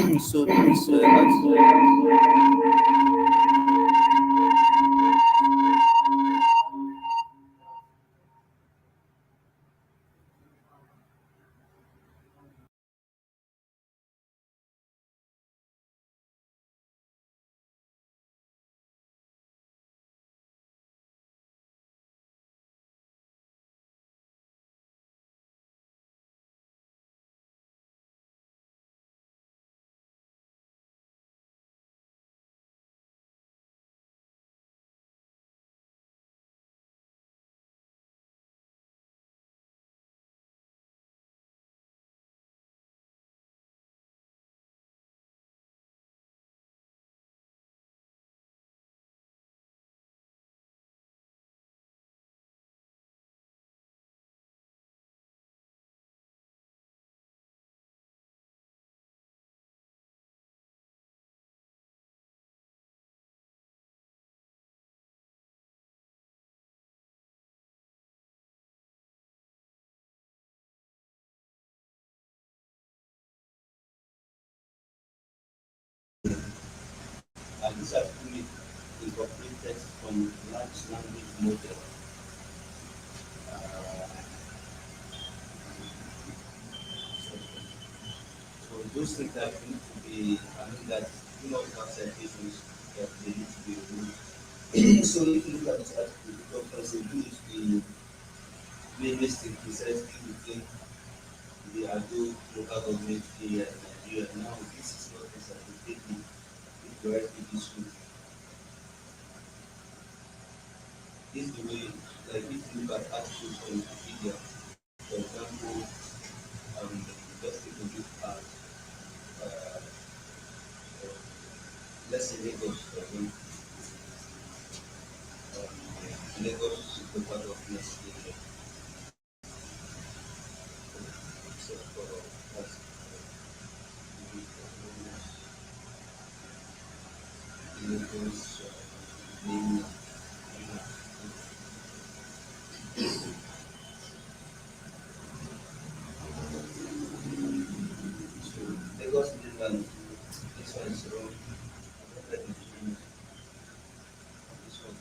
So this as these are fully incorporated from large language model. Uh, so, so those things that need to be, I mean, that do not have citations that they need to be removed. So if you look at this article, the doctor says you need to be realistic precisely within the Ado local government area in Nigeria. Now, this is not necessarily if you write this way. This is the way, like if you look at articles on Wikipedia, for example, just take a look at, uh, uh, let's say Lagos, for example, Lagos is the part of next area, except for that's Lagos, name, so Lagos mainland, this one is wrong. Let me change this one.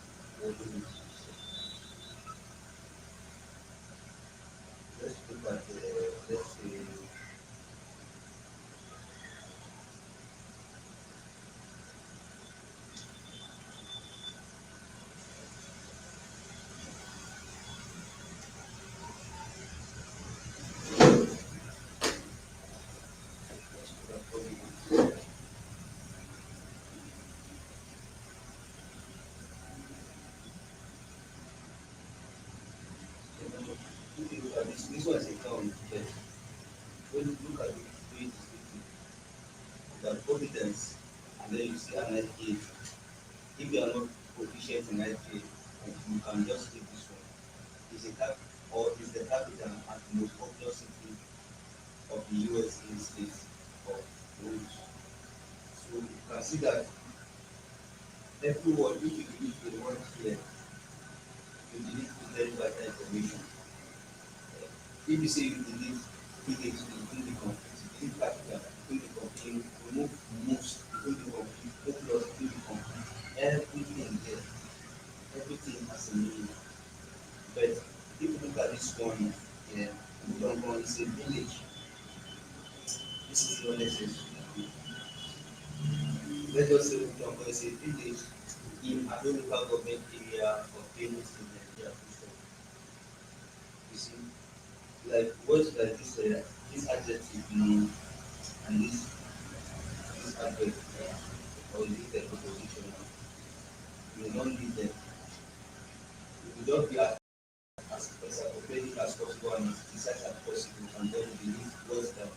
Let's look at let's say let's look at public. If you look at this one is a town, but when you look at the way it is written, that Providence, and then you see an IPA. If you are not proficient in IPA, you can just take this one. It's a cap or is the capital and most popular city of the US in states of Rhodes. So you can see that everyone, if you believe in one here, you believe to verify that information. If you say you believe village in the complete, believe capital in the complete, remove most in the complete, populous in the complete, everything there, everything has a meaning. But if you look at this one, yeah, we don't want to say village. This is not necessary. Let us say we don't want to say village in a local government area of famous in Nigeria. You see, like words like this adjective mean and this adjective or is it a proposition? You don't need them. You don't be as encyclopedic as possible and as precise as possible, and then you believe words that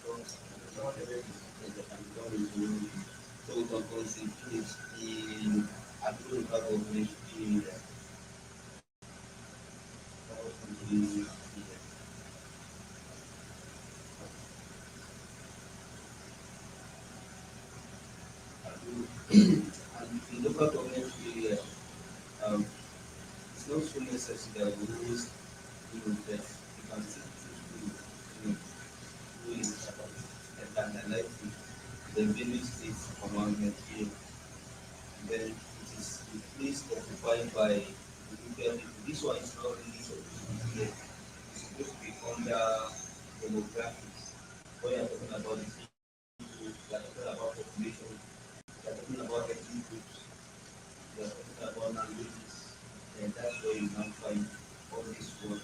don't everything that can be done into so we can concentrate in agro local government area. And in local government area, um, it's not so necessary that we always that you can still choose who is about and highlight it. the village state commandment here. Then it is the place occupied by the Ethiopian people. This one is not really supposed to be here. It's supposed to be under demographics. When you're talking about the people, you're talking about population, you're talking about ethnic groups, you're talking about languages, and that's where you now find all these words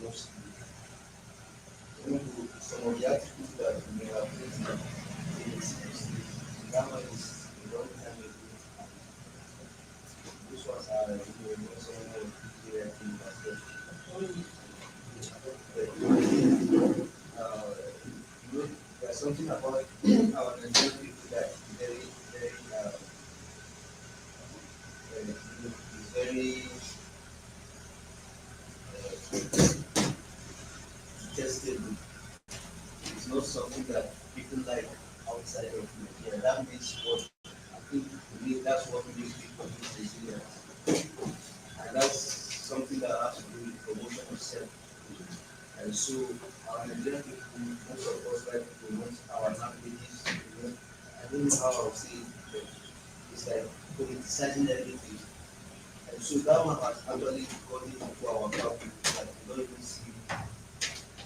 mostly. Some of the articles that we may have written is that one is a long time ago. This ones are also clear things as well. There's something about our Nigerian people that very, very, is very testable. It's not something that people like outside of Nigeria. That means what I think to me that's what makes people Nigerians. And that's something that has to do with promotion of self. And so our Nigerian people, most of us like to promote our languages. I don't know how I'll say it, but it's like politicizing everything. And so that one has actually got into our topic that we don't even see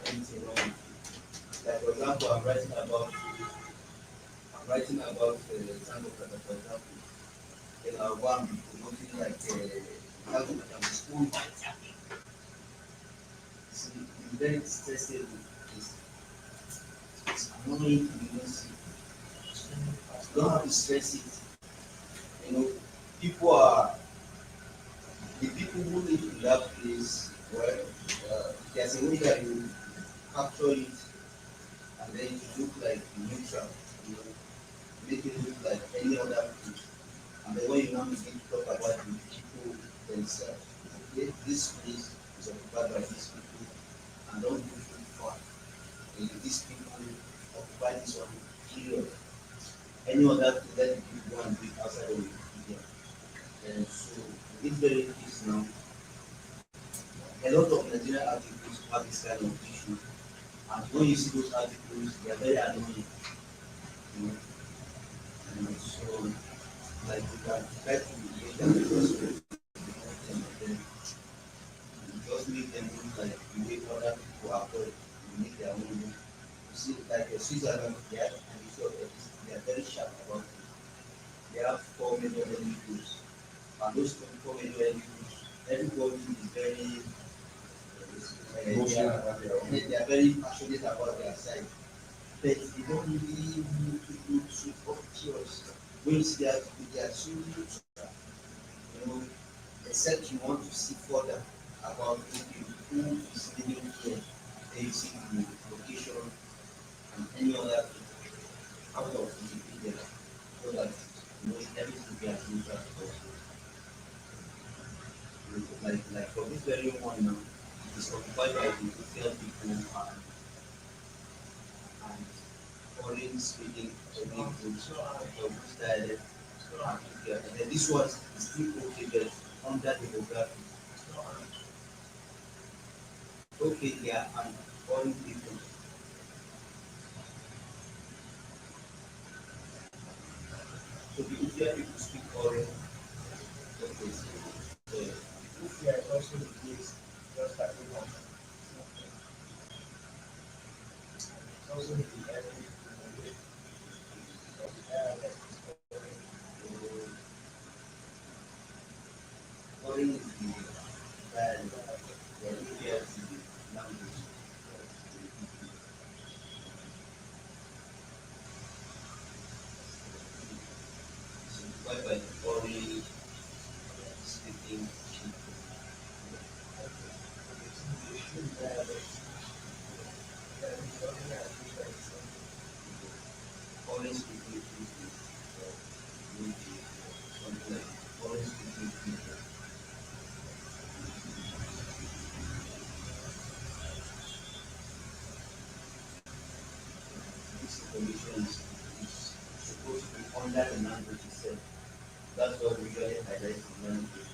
anything wrong with it. Like for example, I'm writing about the Tango Kata, for example. Then I'll go and be promoting like Tango Kata school. It's very stressful. It's annoying to even see. You don't have to stress it. You know, people are the people who live in that place. Well, there's a way that you capture it and then it look like neutral. You know, make it look like any other place. And then when you now begin to talk about the people themselves, okay, this place is occupied by these people, and don't go too far. And these people occupy this one period. Any other thing that the people go and do outside of Wikipedia. And so it's very case now. A lot of Nigerian articles have this kind of issue. And when you see those articles, they are very annoying. You know? And so like you can try to make them just make them look like the way other people are called, you make their own look. You see, like Switzerland, and you saw that they are very sharp about it. They have 4 major ethnic groups, and those 4 major ethnic groups, everybody is very, they are very passionate about their side, but they don't really need to go to obvious. When you see that they are too neutral, you know, except you want to see further about who is living here, then you see the location and any other out of Wikipedia, so that you know everything will be as neutral as possible. Like for this very one now, it is occupied by the Ethiopian people and foreign speaking groups of this dialect. And then this one is still okay, but under demographic. Okay, yeah, and foreign people. So the Ethiopian people speak foreign. Okay, so if you are also the case, just like we want. It's also the ethnic foreign is the dialect, the Ethiopian is the language. So divided by the foreign speaking people. Foreign speaking people, maybe something like foreign speaking people. This information is supposed to be under the language itself. That's what we usually highlight in language.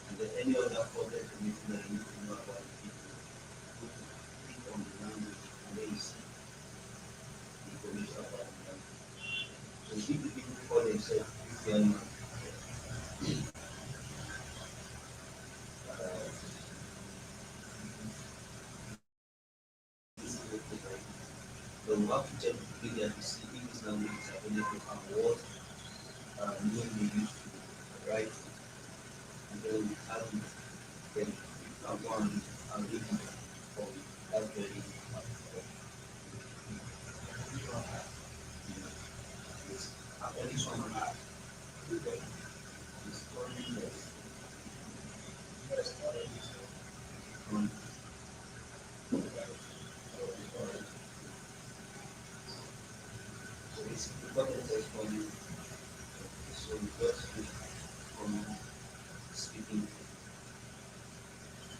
And then any other further information that you need to know about the people, go to click on the language and then you see information about the language. But we have to check Wikipedia to see if this language is available and what name we use to write it. And then we add it. Then you can go and read it for it. That's very important. Yes. And then this one is storing less. Um, so it's important text for you. So we just use from speaking.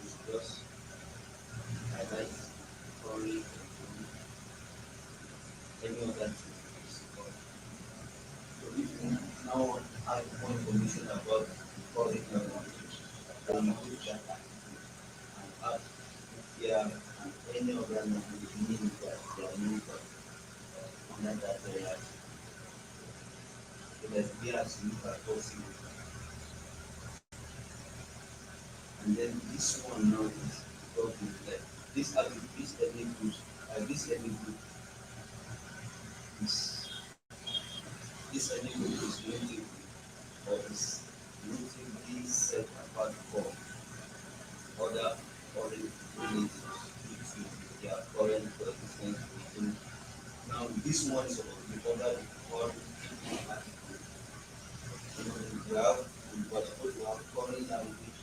It's just highlight, story, any other thing. So if you now add more information about the foreign language, then you put that and add here and any other language meaning that they are used under that area. So that be as unique as possible. And then this one now is talking like this ethnic group, this ethnic group is this ethnic group is native or is natively set apart from other foreign relatives due to their foreign coexistence within. Now this one is supposed to be under the foreign article. We have we're supposed to have foreign language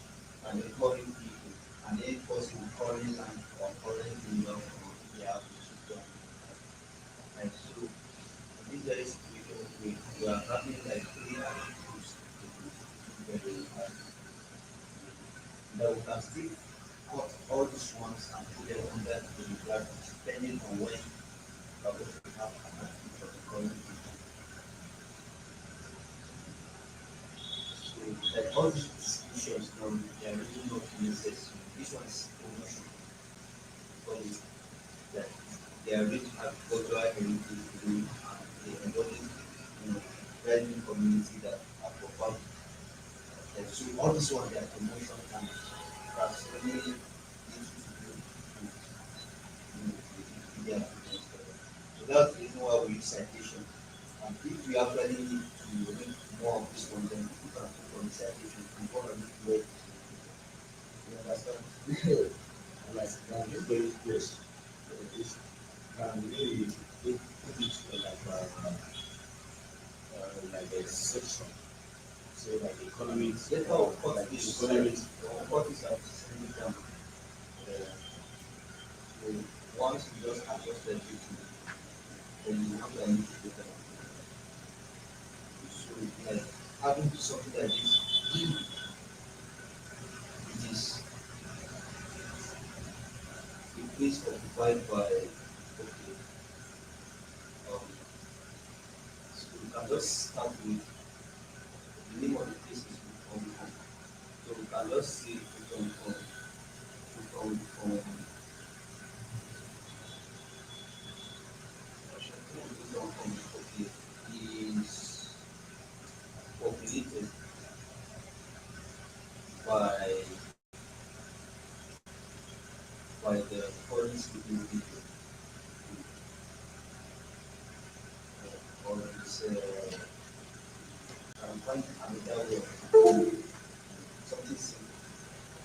and a foreign people and a person foreign land or foreign kingdom or they have to and so in this very situation we are having like three articles together that we can still cut all these ones and put them under the bracket depending on when we are going to have an article for the foreign people. So like all these discussions now they are really not necessary. This one is promotion because that they are rich agricultural heritage today and they embody thriving community that are profound. And so all this one they are promotion and that's really easy to do with Wikipedia. So that's the reason why we use citation. And if we actually need to read more of this one, then we can put on the citation and go and read where you understand? Like very close. This can really put it like a section. So like economics, Later of course like this economics. of course this have to send it down. So once you just adjust everything, then you have to need to do that. So like having something like this, it is a place occupied by okay. Um, so you can just start with the name of the place is Wikon. So we can just say Wikon okay is populated by the foreign speaking people or it's I'm finding another way of something simple.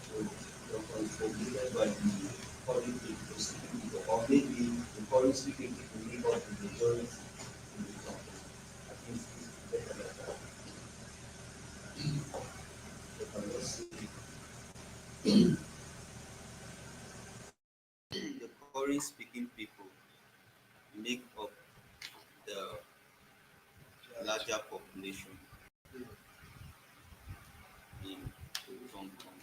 So the is populated by the foreign people speaking people or maybe the foreign speaking people make up the majority in the country. I think it's better like that. So can just say the foreign speaking people make up the larger population in Hong Kong.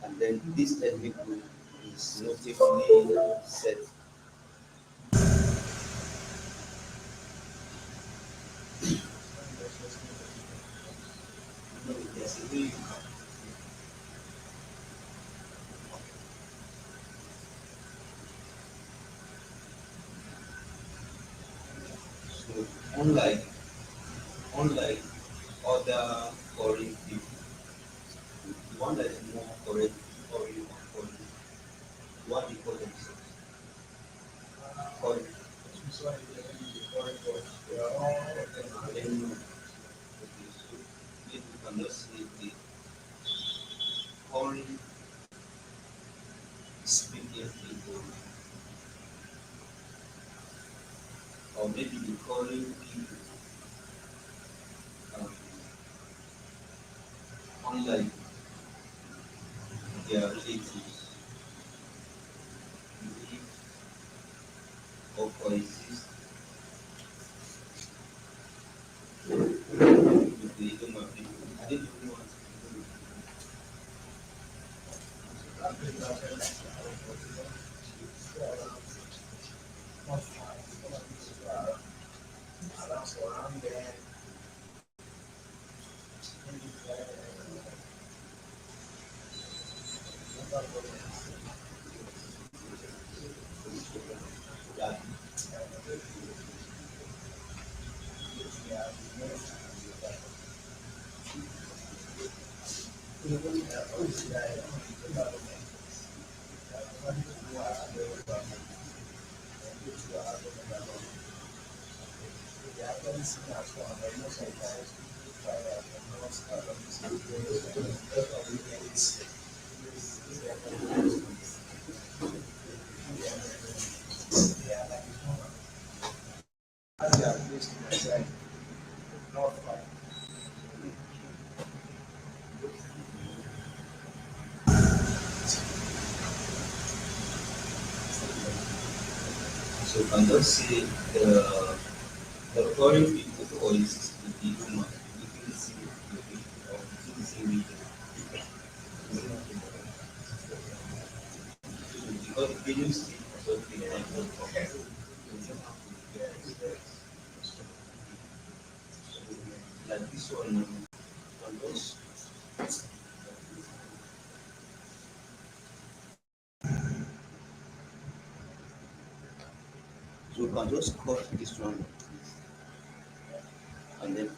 And then this ethnic group is notably set. No, there's a way you can. So unlike other foreign people, the one that is more foreign what they call themselves. Call it. Then, okay, so maybe we can just say the foreign speaking people, or maybe the foreign people, um, unlike their relatives, live or coexist with the human people. I didn't really want to do that. So you can just say the foreign people coexist with the human within the same location or within the same region. Because the Benue state also take example like this one can just so you can just cut this one and then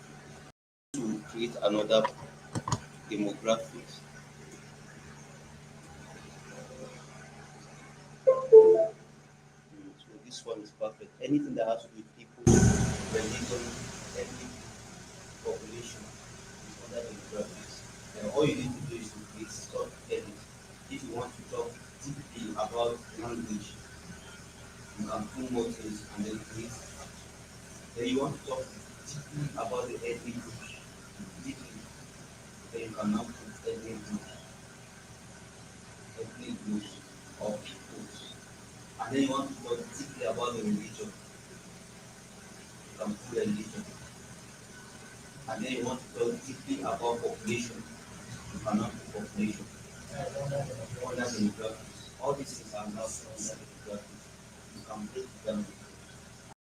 to create another demographic. So this one is perfect. Anything that has to do with people, religion, ethnic population is under demographics. And all you need to do is to create short edits. If you want to talk deeply about language, you can put more things and then create. Then you want to talk deeply about the ethnic group, deeply, then you can now put ethnic groups or peoples. And then you want to talk deeply about the religion, you can put religion. And then you want to talk deeply about population, you cannot put population. Under demographics. All these things are now under demographics. You can break it down.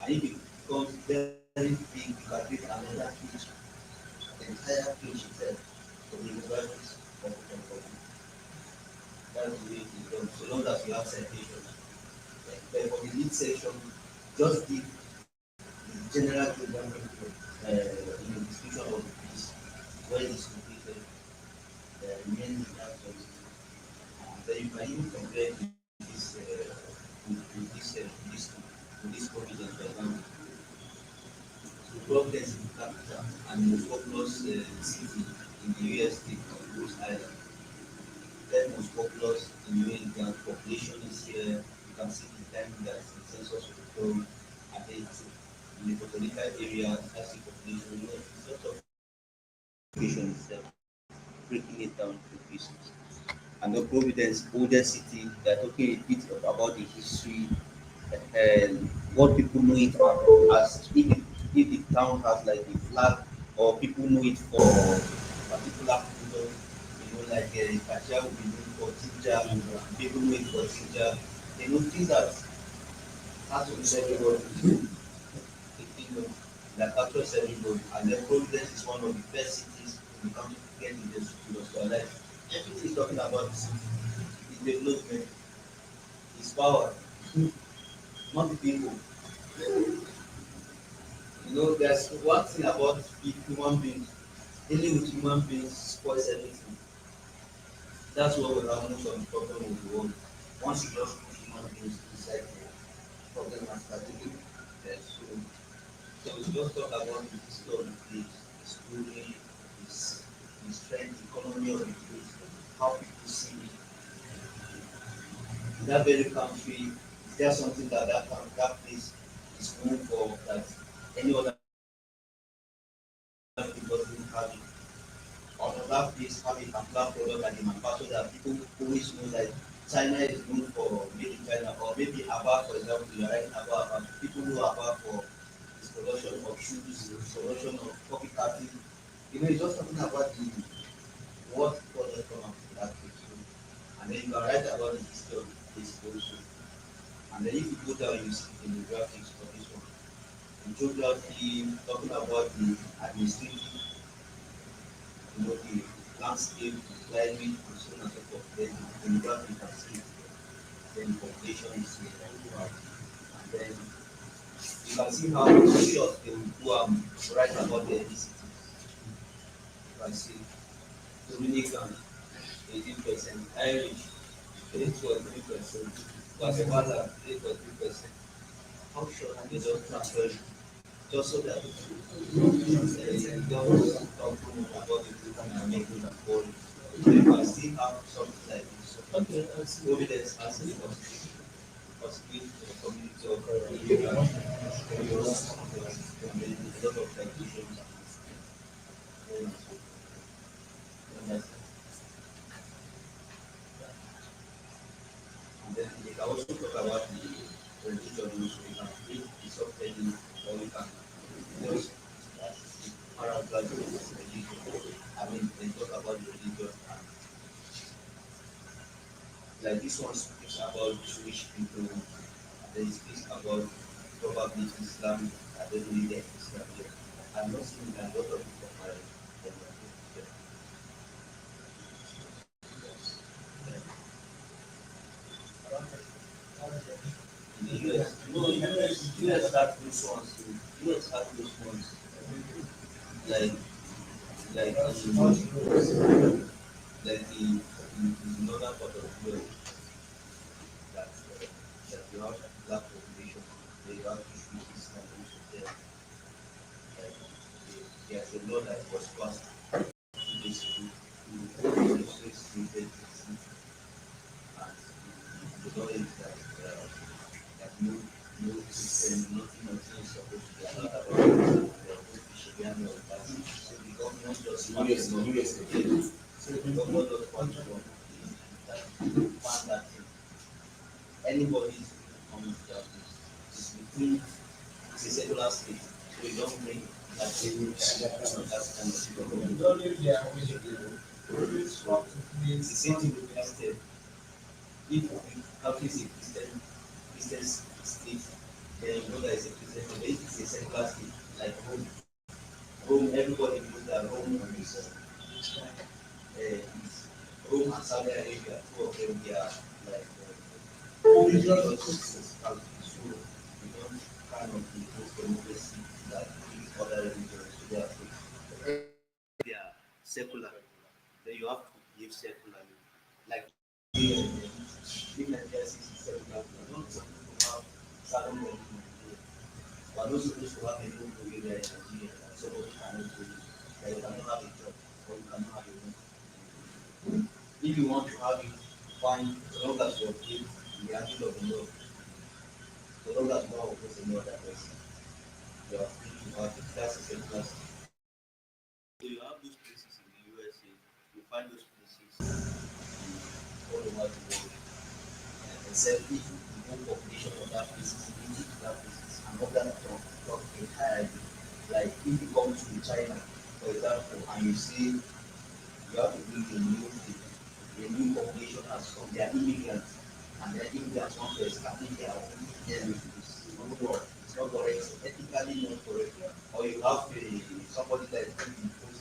And if it becomes very big, you can create another page, the entire page itself for demographics of that's the way it is done. So long as you have citations. But for the lead section, just give the general geographical description of the piece, where it is located, the main actors. Then you can even compare this with this provision, for example. So Providence is the capital and most populous city in the US state of Rhode Island. Then most populous in the population is here. You can see the time that the census was done at the metropolitan area, that's the population. You know, it's sort of population itself, breaking it down to pieces. And the Providence, older city, they're talking a bit about the history and what people know it as if the town has like a flag or people know it for particular product, you know, like Katia will be known for ginger, people know it for ginger. You know, things that has to be everybody, that captures everybody. And then Providence is one of the first cities in the country to get industrialized. Everything is talking about the city, its development, its power, not the people. You know, there's one thing about human beings. Dealing with human beings spoils everything. That's what we have most of the problem of the world. Once you just put human beings inside the problem and strategy, so we just talk about the history of the place, the story, its, its strength, the economy of the place, how people see it. In that very country, is there something that that place is known for that any other country doesn't have it? Or does that place have a particular product that they manufacture that people always know that China is known for made in China, or maybe Abba, for example, you are writing Abba, people know Abba for its production of shoes, its production of coffee cutting. You know, it's just talking about the what product come out of that place. So, and then you can write about the history of the place also. And then if you go down, you see the demographics for this one. In geography, talking about the administrative, the landscape, the climate, and so on and so forth. Then the demographic, you can see it. Then the population is here. And then you can see how short they will go and write about the ethnicities. You can see Dominican, 18%, Irish, 8.3%, Guatemala, 8.3%. How short and they just transfer it, just so that they don't talk too much about the people and make it boring. So you can still have something like this. Okay, evidence as a possibility to the community of immigrants, a lot of like issues. And then we can also talk about the religion also. We can read the subheading, or we can just paragraph the religion. I mean, they talk about the religion, and like this one speaks about Jewish people, and then it speaks about probably Islam. I don't really get Islam yet. I'm not seeing a lot of people are in the US. No, US have those ones. US have those ones. Like like the northern part of the US that you have black population, they have issues Islam also there. Like there's a law that was passed 2 days ago to restrict and the law is that no Christian, nothing is supposed to be allowed about Christianity or that. So the government just so the government just wants to that ban that thing. Anybody is coming to that place. It's between it's a secular state, so you don't bring that thing that's kind of government. So it's the same thing with Christian. If the country is a Christian state, then you know that it's a Christian state. But if it's a secular state, like Rome, everybody knows that is Rome and Saudi Arabia, two of them, they are like religious countries. So you don't kind of impose democracy that these other religions. So they are secular. Then you have to live secularly. Like in Nigeria, 67 you're not supposed to have salon wedding in Nigeria. You are not supposed to have a home area in Nigeria that somebody cannot do it. That you cannot have a job or you cannot have a home. If you want to have it, fine, so long as you are paid in the handle of the law, so long as you are opposed to any other person, you are free to have it. That's the same class. So you have those places in the USA, you find those places all over the world. Except if the whole population of that place is native to that places and other talk entirely. Like if you come to China, for example, and you see you have to bring a new population as from their immigrants, and then immigrants want to establish their own identity. It's not correct. It's ethically not correct. Or you have somebody that is going to impose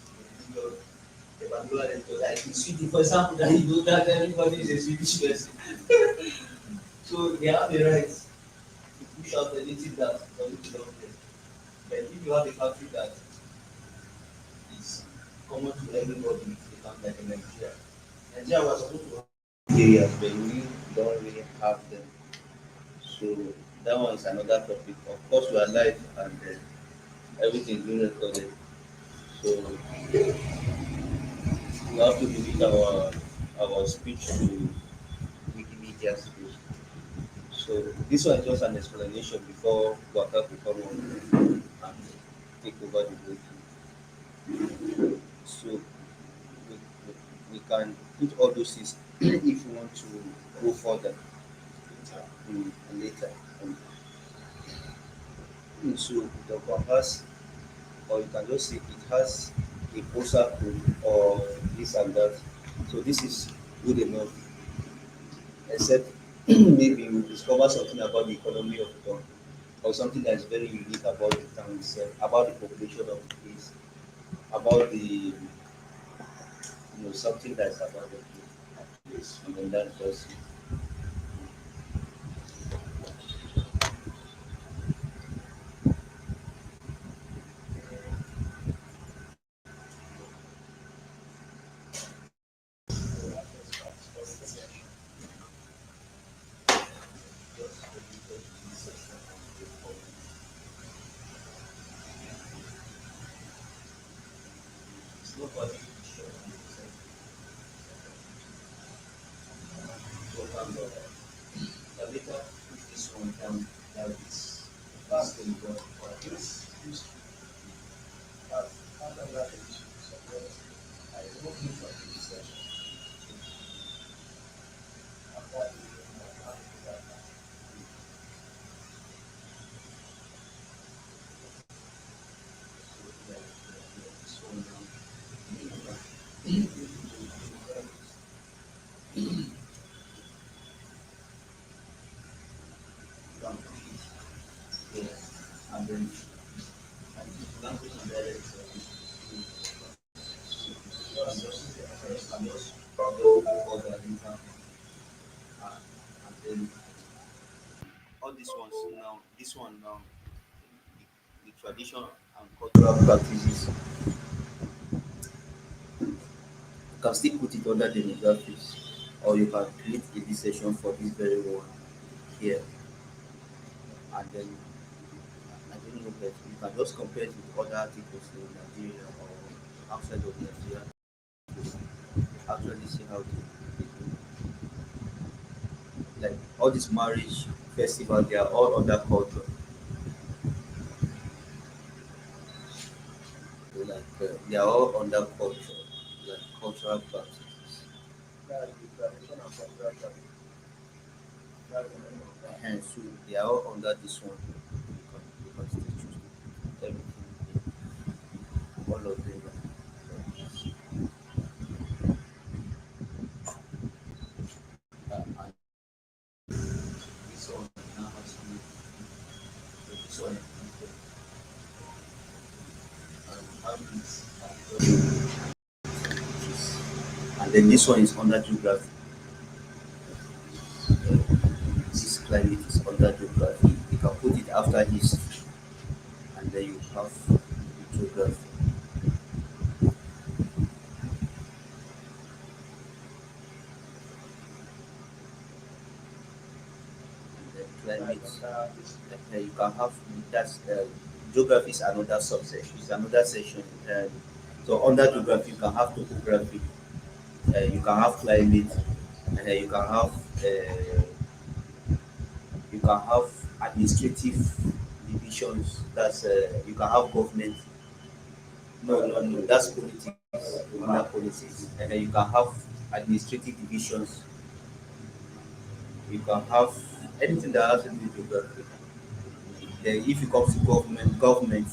a particular religion, like in Sweden, for example, that you know that everybody is a Swedish person. So they have the right to push out anything that doesn't belong there. But if you have a country that is common to everybody, it becomes like a Nigeria. Nigeria was supposed to have areas, but we don't really have them. So that one is another topic. Of course, we are live and everything is being recorded. So we have to limit our speech to Wikimedia speech. So this one is just an explanation before Waka will come on and take over the whole. So we can put all those things if you want to go further later. Um, so the compass, or you can just say it has a postal code or this and that. So this is good enough, except maybe you discover something about the economy of the town or something that is very unique about the town itself, about the population of the place, about the something that's about the place, and then that's just it. Nobody is sure. So later put this one down like this thing go for this as under that edition. So I looking for this after that. This one down here, and then language and dialect. And just probably all the linker, and then all these ones now. This one now, the tradition and cultural practices. You can still put it under demographics, or you can create a list section for this very one here, and then I don't know, but you can just compare it with other articles in Nigeria or outside of Nigeria. Actually, see how they do. Like all these marriage festival, they are all under culture. So like they are all under culture, like cultural practices. That's the tradition and cultural practice. And so they are all under this one. You can still choose everything, all of them. And this one now has to this one and have and then this one is under geography. This climate is under geography. You can put it after history, and then you have geography. Climate. You can have that's geography is another subsection. It's another section entirely. So under geography, you can have topography. You can have climate. Uh, you can have administrative divisions. That's you can have government. No. That's politics. Under politics, you can have administrative divisions. You can have anything that has to do with geography. Then if you come to government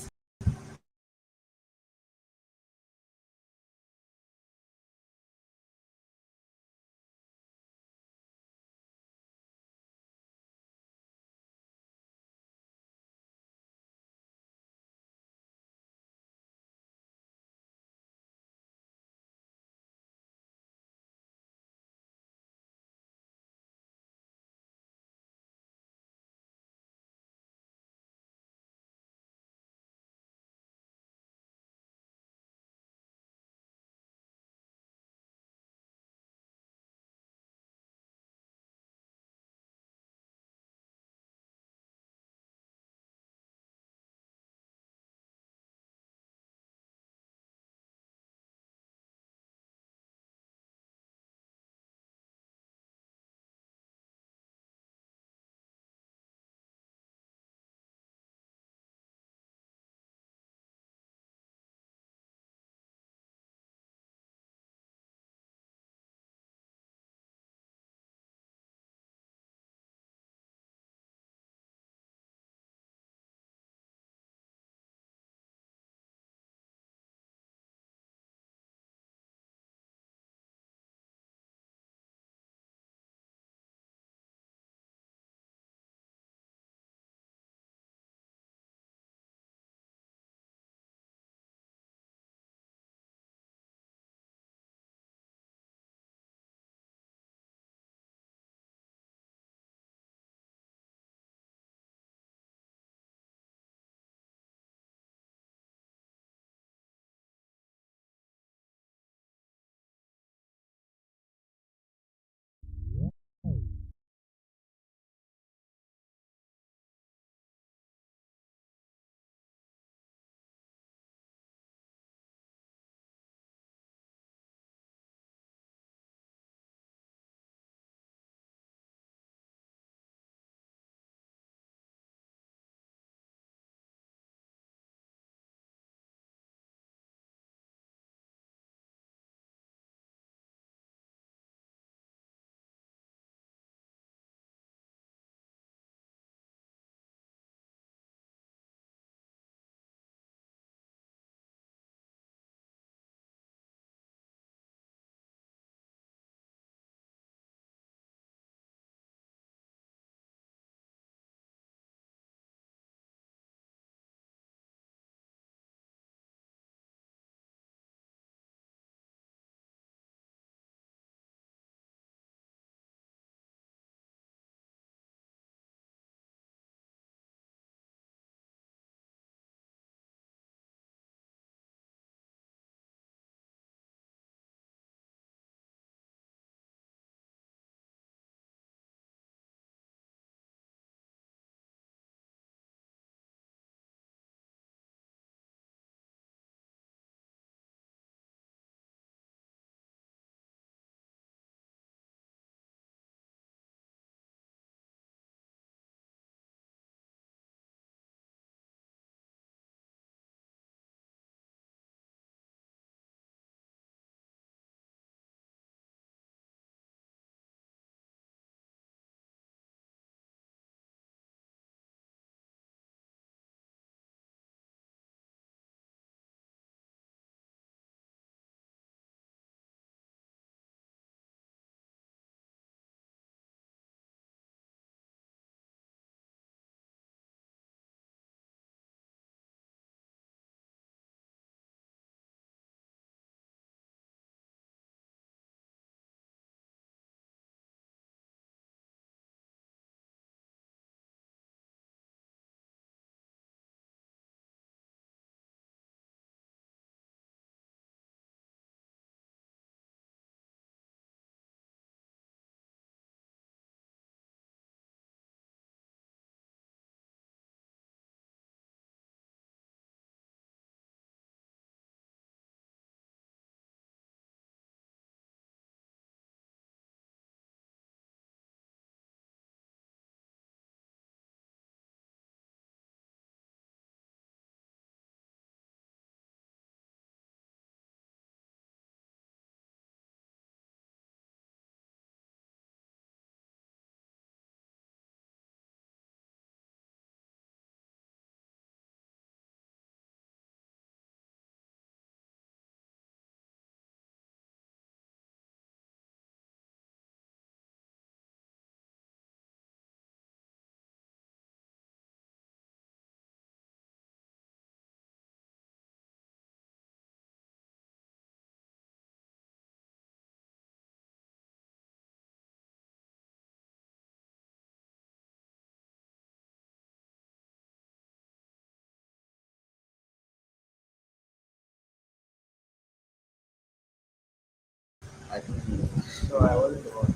I don't know. So I wasn't the one.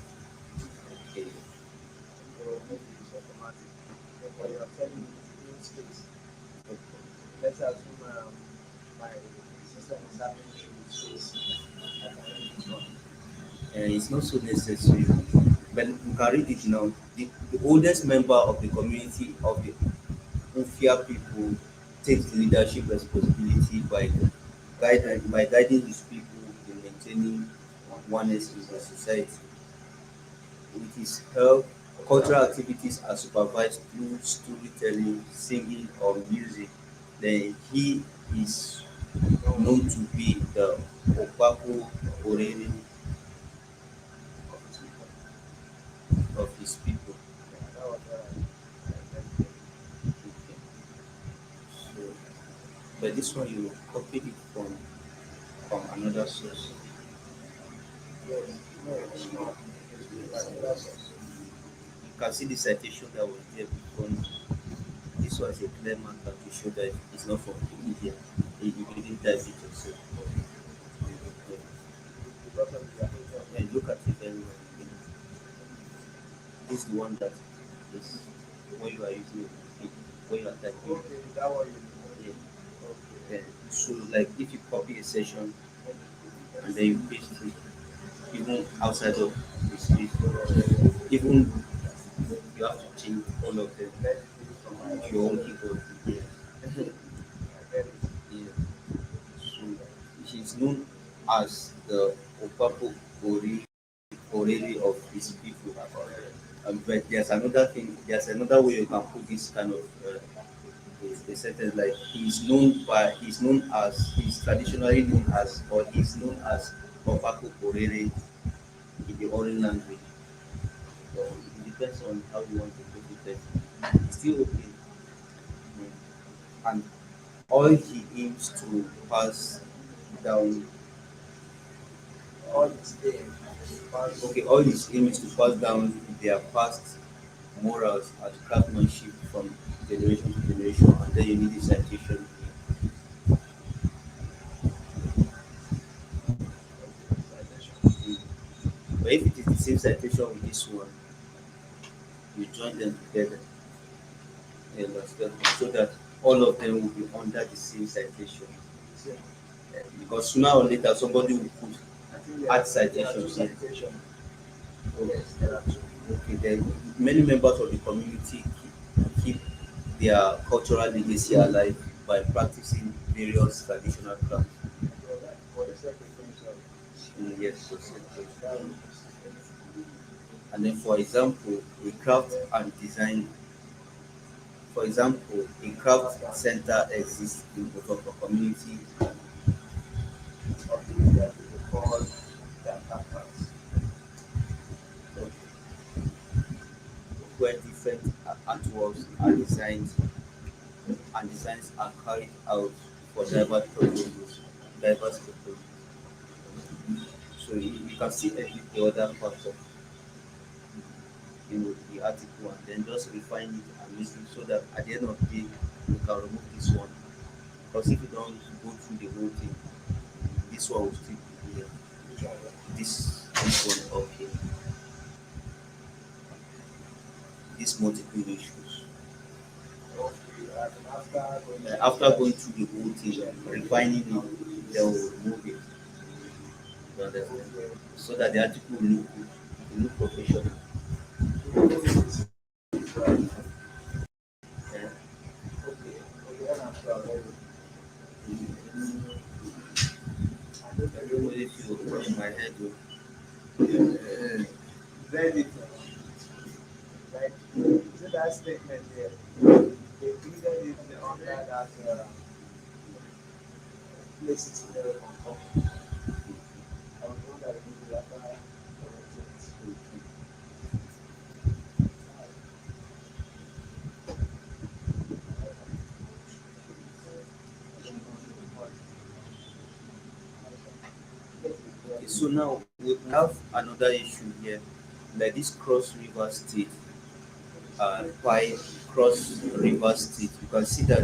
Okay. So maybe it's automatic. Therefore, you are telling me in space. Let's assume my system is having issue with space. I can read this one. It's not so necessary. But you can read it now. The oldest member of the community of the Ufia people takes leadership responsibility by guiding his people in maintaining oneness in the society. With his help, cultural activities are supervised through storytelling, singing, or music. Then he is known to be the Opaku Orere of his people. Yeah, that was what I meant there. Okay. So, but this one you copied it from another source. Yes, no, it's not. It's my glasses. You can see the citation that was there before. This was a clear marker to show that it's not from Wikimedia. You didn't type it yourself. Because of the application. And look at it very well. This is the one that is when you are using it, when you are typing. Okay, that one you Yeah. okay. Yeah. So like if you copy a section and then you paste it, even outside of the space, even you have to change all of them Let's do it from my your own keyboard. Yeah. I get it. Yeah. So he's known as the Opapo Oriri of his people. But there's another thing. There's another way you can put this kind of a sentence like he's traditionally known as or he's known as Opapo Oriri in the Ori language. So it depends on how you want to put it. It's still okay. Mm. And all he aims to pass down All it's there. Pass. okay, all his aim is to pass down their past morals and craftsmanship from generation to generation, and then you need a citation. Citation. But if it is the same citation with this one, you join them together, you understand, so that all of them will be under the same citation. Same. Because sooner or later, somebody will put I think add there are two citations here. citations. So, Yes, there are two. okay, then many members of the community keep their cultural legacy alive by practicing various traditional crafts. For the second thing, Yes, so that and then for example, a craft and design. For example, a craft center exists in Ototo community of the that people call their campus. where different artworks are designed and designs are carried out for diverse purposes. So you can see the other part of the article and then just refine it and listen so that at the end of the day you can remove this one. Because if you don't go through the whole thing, this one will still be here. Which one? This one up here. These multiple issues. Okay, and After going through the whole thing, refining it, they will remove it. You understand? So that the article will look professional. Yeah. okay, when I'm sure already. I don't know if you in my head. Very different. Like, see that statement there? They included it under that places in the company. I was one that removed it after I corrected it. So now we have another issue here, like this cross river state, pipe cross river state. You can see that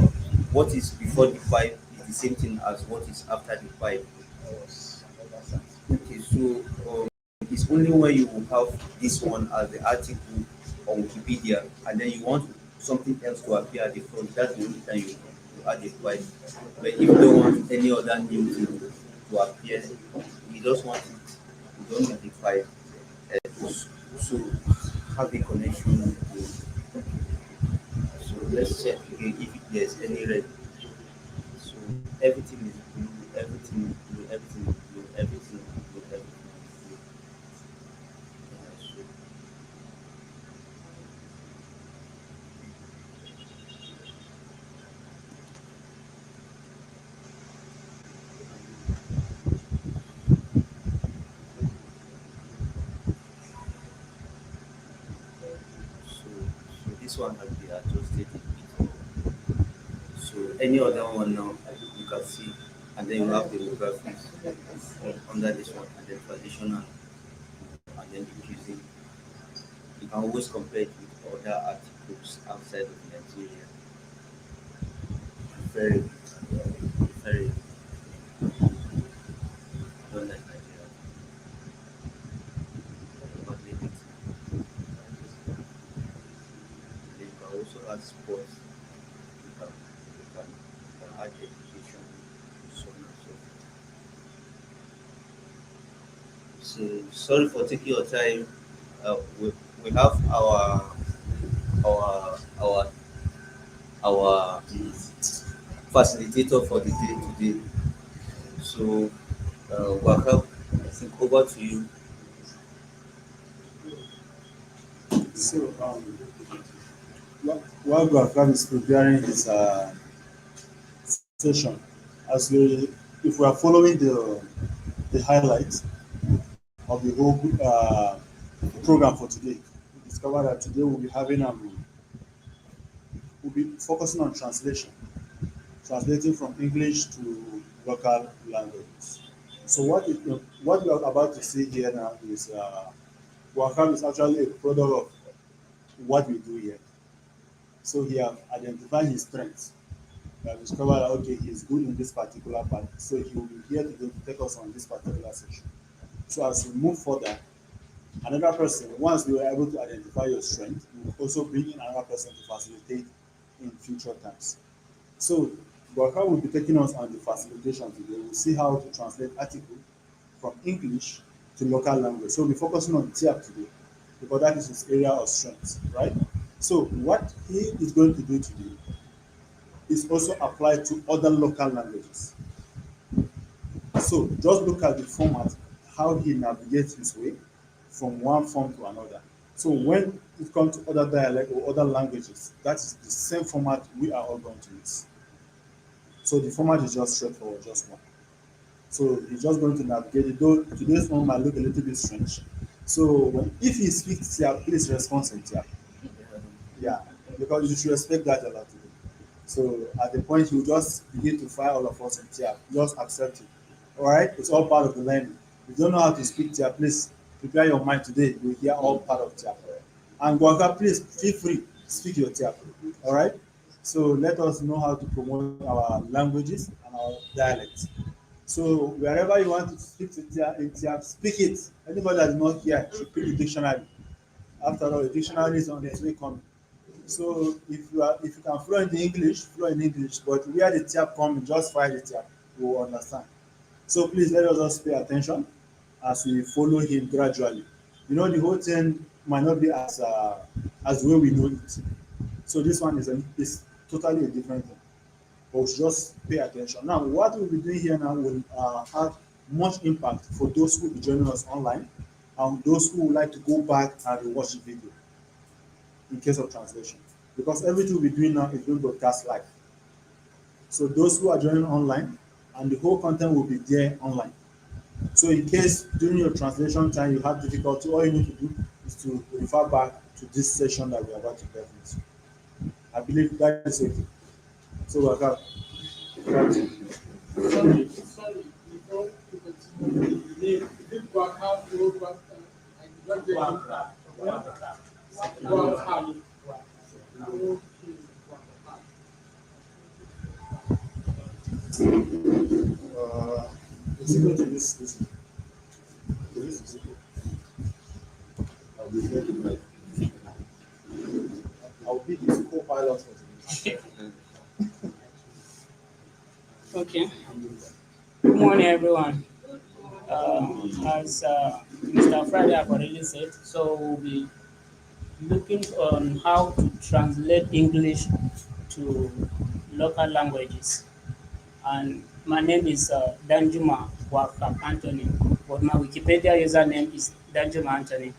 what is before the pipe is the same thing as what is after the pipe. I was on the other side. Okay, So it's only when you have this one as the article on Wikipedia and then you want something else to appear at the front, that's the only time you add it twice. But if you don't want any other new thing to appear, you just want it, you don't need it twice. So have a connection to, so let's check again if there's any red. So everything is blue, everything is blue, everything is blue, everything is blue, everything is blue. Yeah, so this one has been adjusted a bit. So any other one now you can see, and then you have demographics under this one, and then traditional, and then increasing. You can always compare it with other articles outside of Nigeria. Very, very, I don't like Nigeria. But leave it. Then you can also add sports. You can add education, so on and so forth. So sorry for taking your time. We have our our facilitator for the day today. So, welcome. I think over to you. So, while Guakan is preparing his session, as we, if we are following the highlights of the whole program for today, we discover that today we'll be focusing on translation, translating from English to local languages. So, what we are about to see here now is Guakan is actually a product of what we do here. So he have identified his strengths. He have discovered that okay, he's good in this particular part. So he will be here today to take us on this particular section. So as we move further, another person, once we were able to identify your strength, we will also bring in another person to facilitate in future times. So Borka will be taking us on the facilitation today. We'll see how to translate article from English to local language. So we'll be focusing on Tyap today because that is his area of strength, right? So what he is going to do today is also applied to other local languages. So just look at the format, how he navigates his way from one form to another. So when it comes to other dialect or other languages, that is the same format we are all going to use. So the format is just straightforward, just one. So he's just going to navigate it. Though today's one might look a little bit strange. So if he speaks here, please respond in here. Yeah, because you should respect that a lot today. So at the point you just begin to fire all of us in Tyap, just accept it. All right, it's all part of the learning. If you don't know how to speak Tyap, please prepare your mind today. You will hear all part of Tyap. And Guaga, please feel free, speak your Tyap. All right. So let us know how to promote our languages and our dialects. So wherever you want to speak to Tyap, in Tyap, speak it. Anybody that is not here should pick the dictionary. After all, the dictionary is on its way coming. So if you can flow in the English, flow in English. But where the Tyap come, just fire the Tyap. We will understand. So please let us just pay attention as we follow him gradually. You know, the whole thing might not be as the way we know it. So this one is totally a different thing. But we should just pay attention. Now, what we'll be doing here now will have much impact for those who will be joining us online and those who would like to go back and rewatch the video in case of translation. Because everything we'll be doing now is being broadcast live. So those who are joining online and the whole content will be there online. So in case during your translation time you have difficulty, all you need to do is to refer back to this session that we are about to get into. I believe that is okay. So we're back. Sorry, before you continue, if Waka wrote what I got the Waka. Is it going to this? I'll be here to I'll be his co-pilot for today. Okay. Good morning, everyone. As Mr. Friday have already said, so we'll be looking on how to translate English to local languages. And my name is Danjuma Wakap Anthony, but my Wikipedia username is Danjuma Anthony.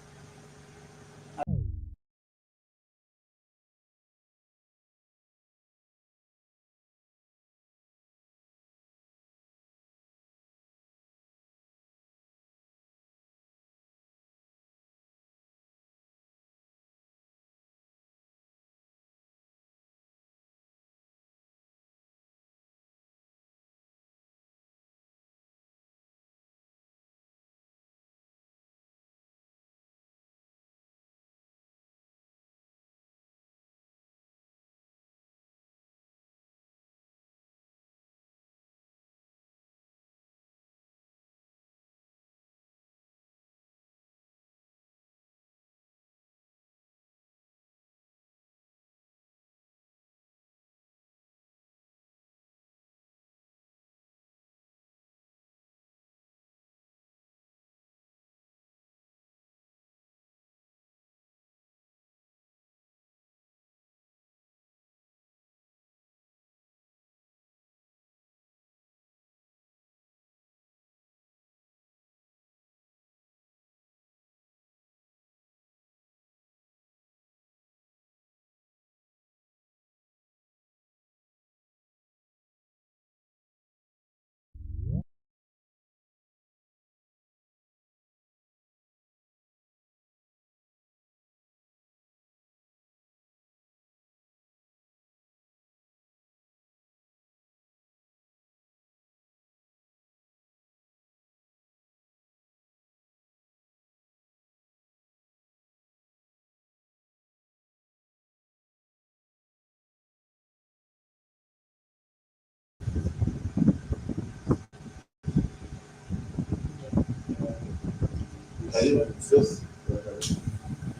Can you just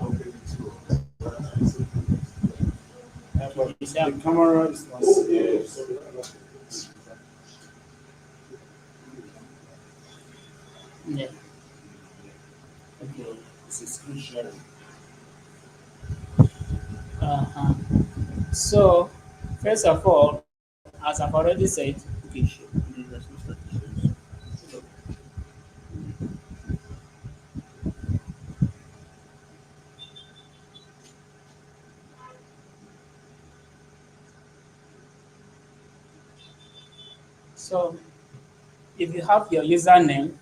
okay, but the camera is not serious. Yeah. Okay, it's a screen sharing. Uh-huh. So, first of all, as I've already said, Okay, sure. Let's not start the show. so if you have your username,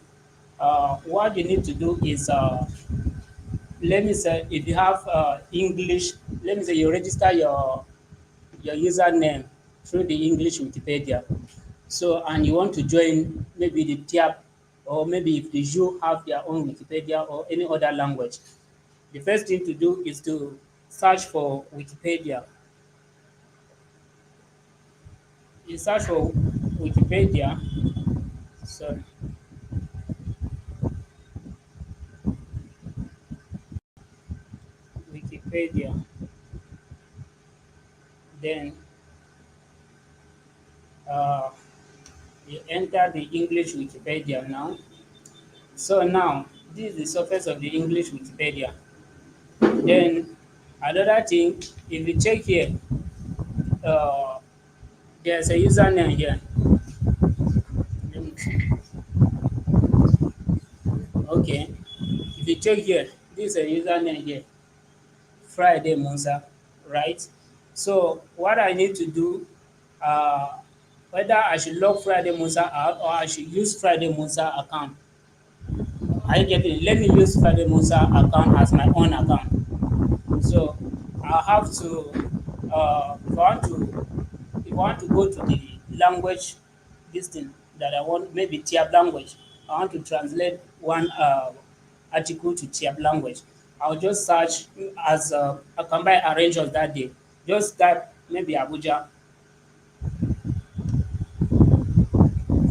what you need to do is, let me say, if you have English, let me say you register your username through the English Wikipedia. So, and you want to join maybe the Tyap, or maybe if the Jew have their own Wikipedia or any other language, the first thing to do is to search for Wikipedia. You search for Wikipedia. Sorry, Wikipedia. Then uh, you enter the English Wikipedia now. So now, this is the surface of the English Wikipedia. Then another thing, if you check here, uh, there's a username here. Let me see. Okay, if you check here, this is a username here, Friday Musa, right? So what I need to do, uh, whether I should log Friday Musa out or I should use Friday Musa account. I get it. Let me use Friday Musa account as my own account. So I have to, if I want to go to the language, this thing that I want, maybe Tyap language, I want to translate one article to Tyap language. I'll just search as I can buy arrange of that day. Just type maybe Abuja.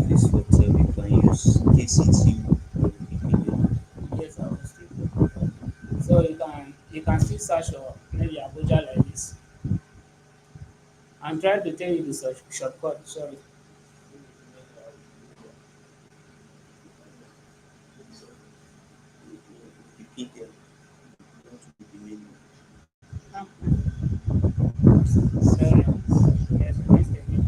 This hotel we can use KCT or Wikipedia. So you can still search for maybe Abuja like this. I'm trying to tell you the shortcut. Sorry. Wikipedia, not Wikimedia. Ah, sorry. Yes, please take it.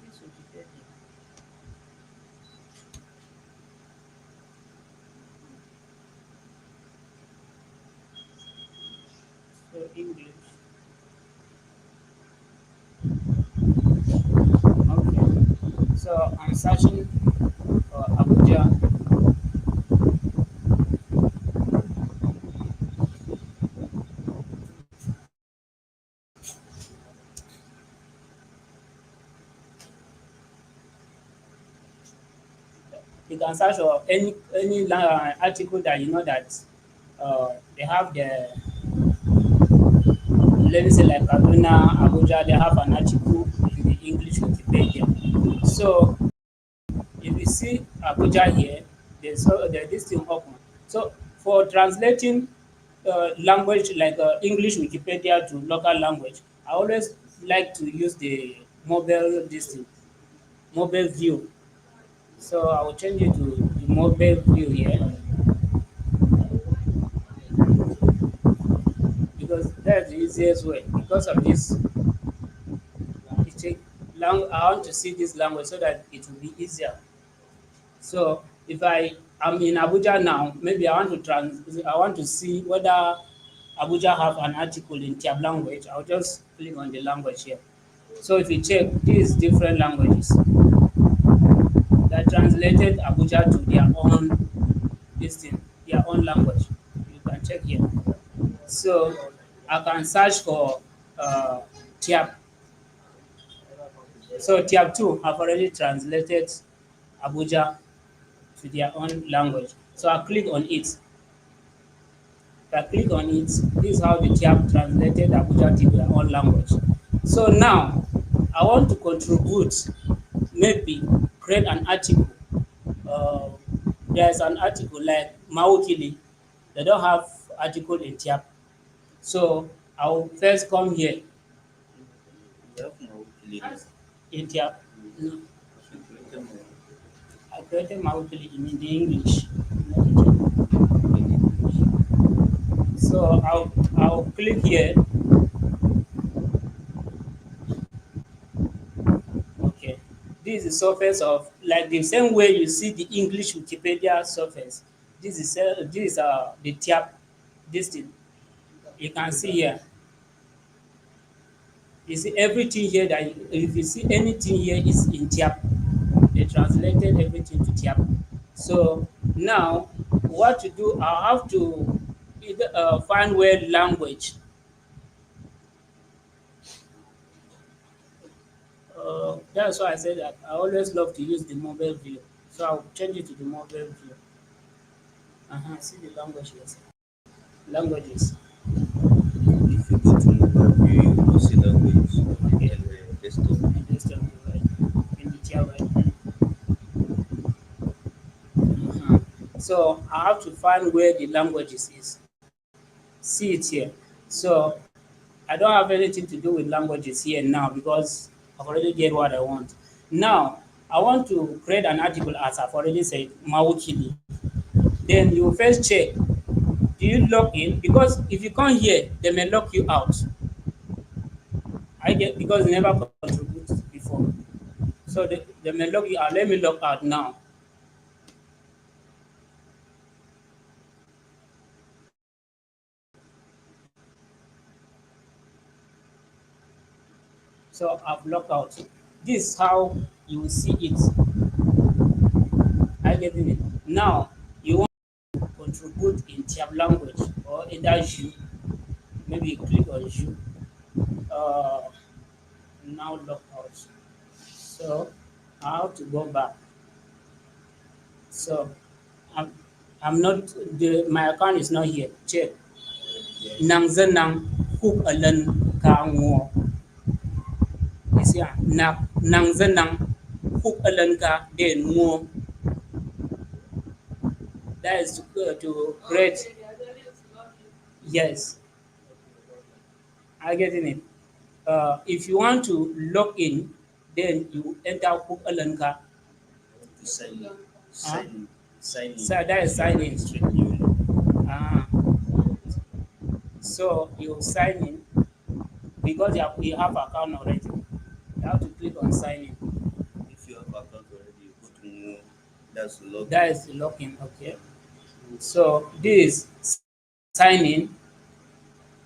This Wikipedia. So English. Okay. So I'm searching for Abuja. You can search for any article that you know that they have the, let me say like Kaduna, Abuja, they have an article in the English Wikipedia. So if you see Abuja here, there's this thing open. So for translating language like English Wikipedia to local language, I always like to use the mobile this thing, mobile view. So I will change it to the mobile view here because that's the easiest way. Because of this, it take I want to see this language so that it will be easier. So if I'm in Abuja now, maybe I want to see whether Abuja have an article in Tyap language. I'll just click on the language here. So if you check these different languages that translated Abuja to their own this thing, their own language. You can check here. So I can search for Tyap. So Tyap 2 have already translated Abuja to their own language. So I click on it. If I click on it, this is how the Tyap translated Abuja to their own language. So now I want to contribute, maybe create an article. Uh, there's an article like Maukili. They don't have article in Tyap. So I'll first come here We have now clearance. in Tyap. No, So create them I created Maukili in the English. in English. So I'll click here. Okay. This is the surface of like the same way you see the English Wikipedia surface. This is the Tyap this thing. You can see here. You see everything here that if you see anything here is in Tyap. They translated everything to Tyap. So now what to do? I have to either find where language. That's why I said that I always love to use the mobile view. So I'll change it to the mobile view. See the languages. Languages. If you go to mobile view, you will see language Okay. and desktop. And this time, right? In the tier right. So I have to find where the languages is. See it here. So I don't have anything to do with languages here now because I've already get what I want. Now I want to create an article as I've already said, Mawukili. Then you first check, do you log in? Because if you come here, they may lock you out. I get because they never contributed before. So they may log you out. Let me log out now. So I've logged out. This is how you will see it. I get it. Now you want to contribute in Tyap language or either you. Maybe you click on you. Uh, now log out. So I have to go back. So I'm I'm not my account is not here. Check. Nang zenang hook alen ka ngo. You see, nang zenang hook alanka, then more. That is to create. Yes, I getting it. If you want to log in, then you enter hook alanka. To sign in. Huh? Sign in. So that is sign in. Straight new. Ah, so you sign in because you have account already. You have to click on sign in. If you have account already, you go to new. That's the login. That is the login. Okay. So this sign in.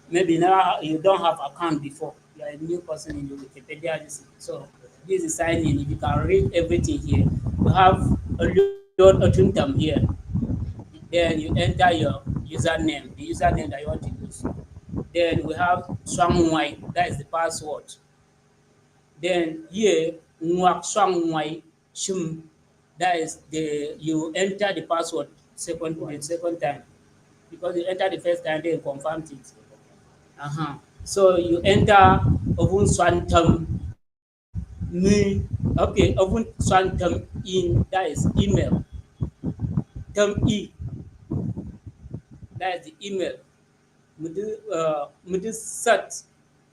Maybe now you don't have account before. You are a new person in the Wikipedia. So this is sign in. If you can read everything here, you have a lot of term here. Then you enter your username, the username that you want to use. Then we have Swangwai, that is the password. Then here, Nwak Swangwai Shum, that is you enter the password the second time. Because you enter the first time, they confirmed it. So you enter Ovun Swantum Me, okay, Ovun Swantum in, that is email. Term E, that is the email. Mudu sat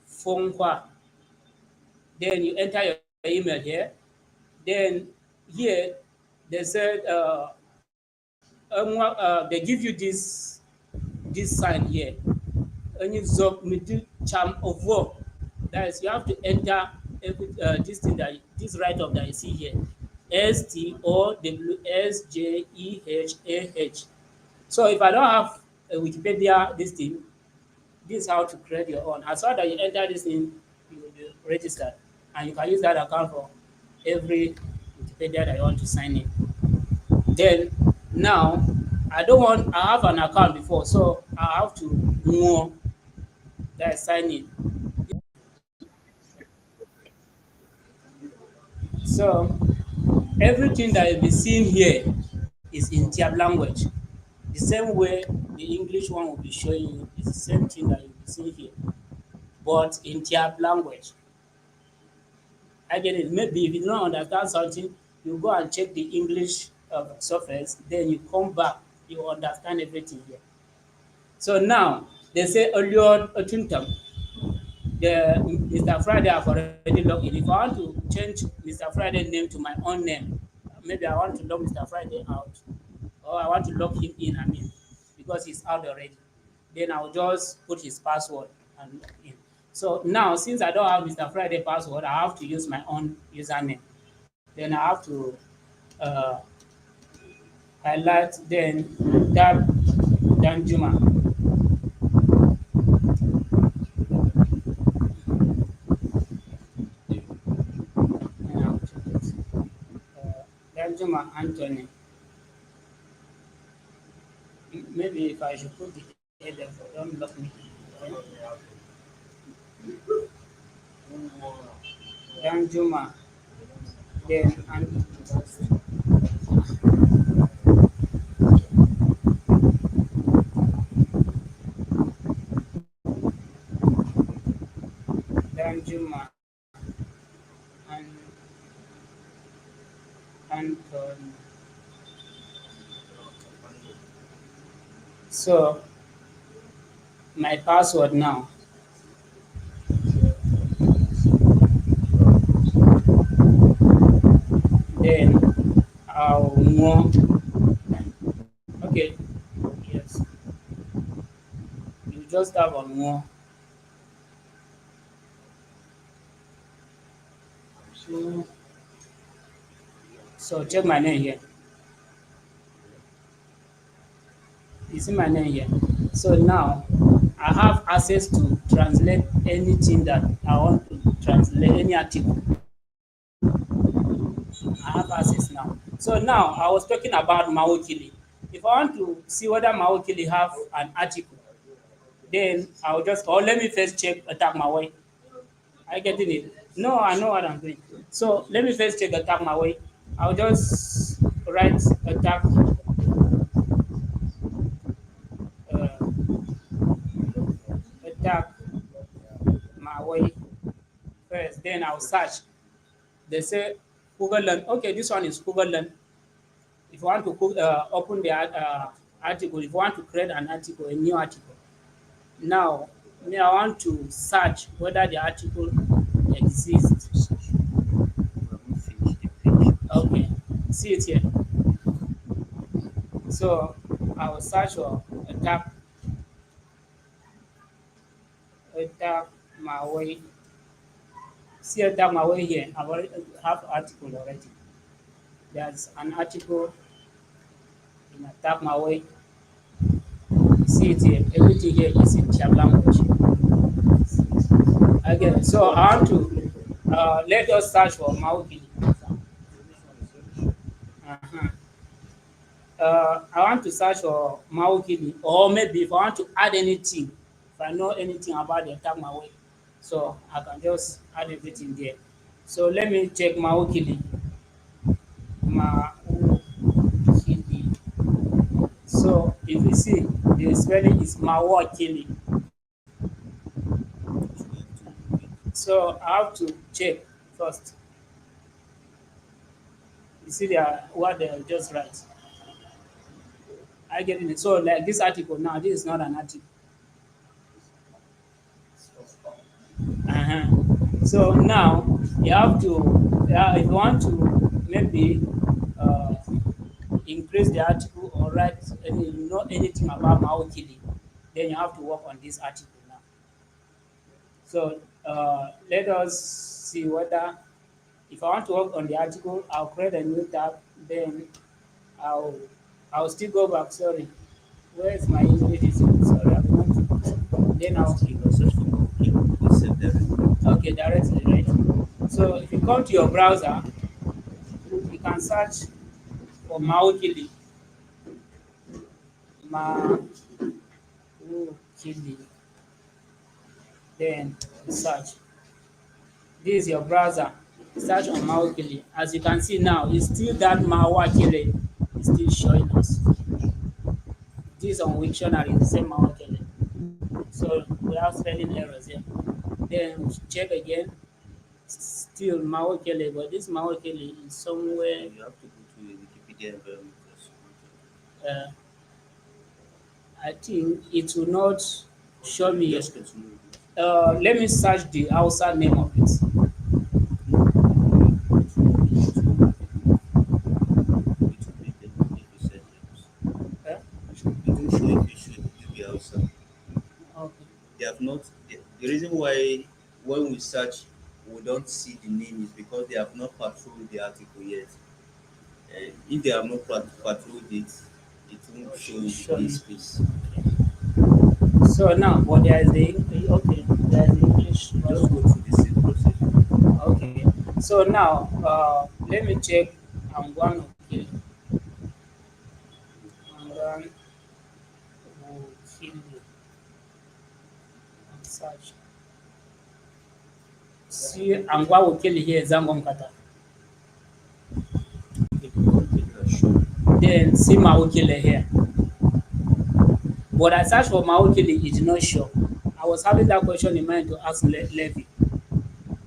phone hua. Then you enter your email here. Then here they said they give you this sign here. And you zop middle charm of work. That is, you have to enter this thing this write up that you see here. STOWSJEHAH. So if I don't have a Wikipedia this thing, this is how to create your own. As soon as you enter this in, you will be registered. And you can use that account for every Wikipedia that you want to sign in. Then now I have an account before, so I have to more that sign in. So everything that you'll be seeing here is in Tyap language. The same way the English one will be showing you is the same thing that you'll be seeing here, but in Tyap language. I get it. Maybe if you don't understand something, you go and check the English surface, then you come back, you understand everything here. So now they say earlier Otuntam, the Mr. Friday have already logged in. If I want to change Mr. Friday name to my own name, maybe I want to log Mr. Friday out, or I want to log him in, because he's out already. Then I'll just put his password and log in. So now, since I don't have Mr. Friday password, I have to use my own username. Then I have to uh, highlight, then tab Danjuma. And I'll check it. Danjuma Anthony. Maybe if I should put the header for don't block me. Danjuma. Then and Danjuma and Anthony. So my password now. Then I'll more. Okay. Yes. You just have on more. So check my name here. You see my name here. So now I have access to translate anything that I want to translate, any article. I have access now. So now I was talking about Mawokili. If I want to see whether Mawokili have an article, then I'll just, let me first check attack my way. I getting it? No, I know what I'm doing. So let me first check attack my way. I'll just write attack uh, attack my way first. Then I'll search. They say Google Learn. Okay, this one is Google Learn. If you want to open the article, if you want to create an article, a new article, now me I want to search whether the article exists. Okay, see it here. So I will search for a tap my way. See a tap my way here. I already have article already. There's an article in a tap my way. See it here. Everything here is in Tyap language. Again, so I want to let us search for Mauki. Uh-huh. I want to search for Mauki, or maybe if I want to add anything, if I know anything about the tag my way, so I can just add everything there. So let me check Mauki. Mauki. So if you see, the spelling is Mawakili. So I have to check first. You see what they just write. I get it. So like this article now, this is not an article. Uh-huh. So now you have to, if you want to maybe uh, increase the article or write anything about Maokili, then you have to work on this article now. So let us see whether if I want to work on the article, I'll create a new tab. Then I'll I'll still go back. Sorry, where is my English? Sorry, I'm not. Then I'll okay directly right. So if you come to your browser, you can search for Maokili. Maokili. Then search. This is your browser. Search on Maokili. As you can see now, it's still that Mawakili is still showing us. This on Wiktionary is the same Mawakili. So we have spelling errors here. Then check again. Still Mawakili, but this Mawakili is somewhere. You have to go to the Wikipedia environment. Uh, I think it will not show me. Just continue. Let me search the Hausa name of it. Eh? Okay. They have not. The reason why when we search, we don't see the name is because they have not patrolled the article yet. If they have not patrolled it, it won't show in Sure. this space. So now, but there is the okay, there is the English. Just go through the same process. Okay. So now, let me check. I'm going to kill. I'm going to kill you. And search. See, I'm going to kill here. Zango Mkata. Then see Maukile here. But I searched for Maukile, it did not show. I was having that question in mind to ask Levi.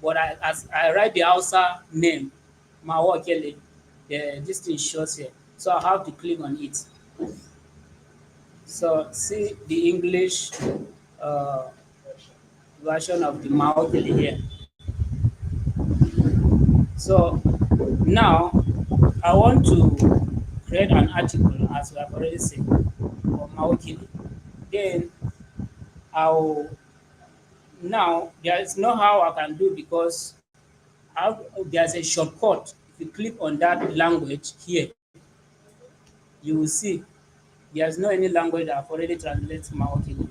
But as I write the Hausa name, Mawakele, this thing shows here. So I have to click on it. So see the English version of the Mawakele here. So now I want to create an article, as we have already said, for Mawakele. Then now there is no how I can do because there's a shortcut. If you click on that language here, you will see there's no any language that I've already translated Mawakele.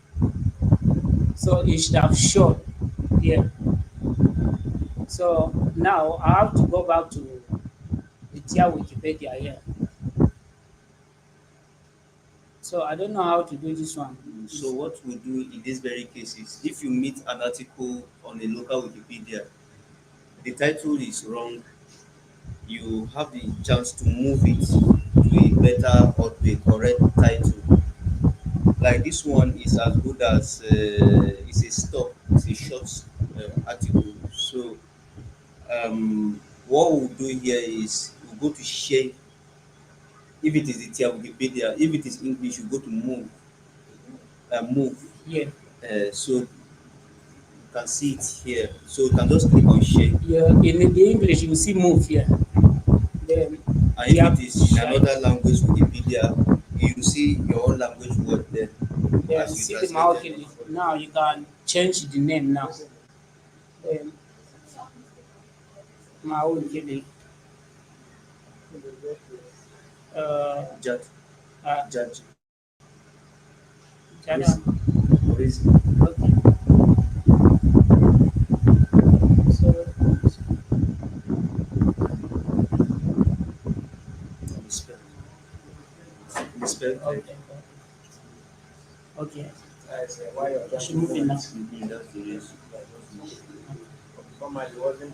So it should have shown here. So now I have to go back to the Tyap Wikipedia here. So I don't know how to do this one. So what we do in this very case is if you meet an article on a local Wikipedia, the title is wrong, you have the chance to move it to a better or to a correct title. Like this one is as good as it's a short article. So What we'll do here is we'll go to share. If it is the Tyap Wikipedia, if it is English, you go to move. Yeah. So you can see it here. So you can just click on share. Yeah. In the English, you see move here. Then And you if have it is in share. another language, Wikipedia, you see your own language word there Then as you see the translated Maokili. it. Now you can change the name now. Then Maokili. Judge, Uh, judge, Jada. reason. Okay. So Spell. Spell. okay. Okay. That's why you're I trying should to move in now. That's the reason. formerly wasn't.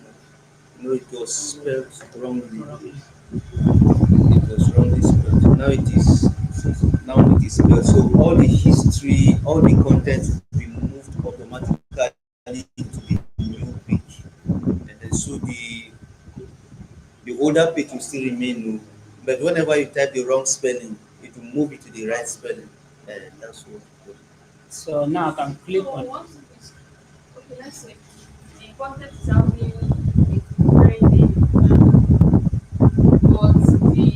No, it was spelled wrongly. It was wrongly spelled. Now it is spelled. So all the history, all the content will be moved automatically into the new page. And then so the older page will still remain no. But whenever you type the wrong spelling, it will move it to the right spelling. And that's what. So now I can click So on. once it is okay, let's say the content is having a different name, but the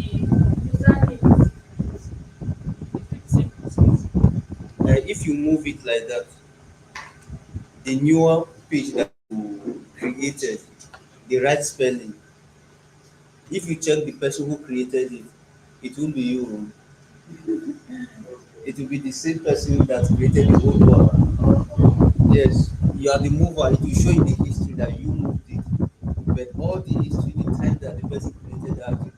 username is the same process. If you move it like that, the newer page that you created, the right spelling. If you check the person who created it, it won't be you. It will be the same person that created the old one. Yes, you are the mover. It will show you the history that you moved it. But all the history, the time that the person created the article,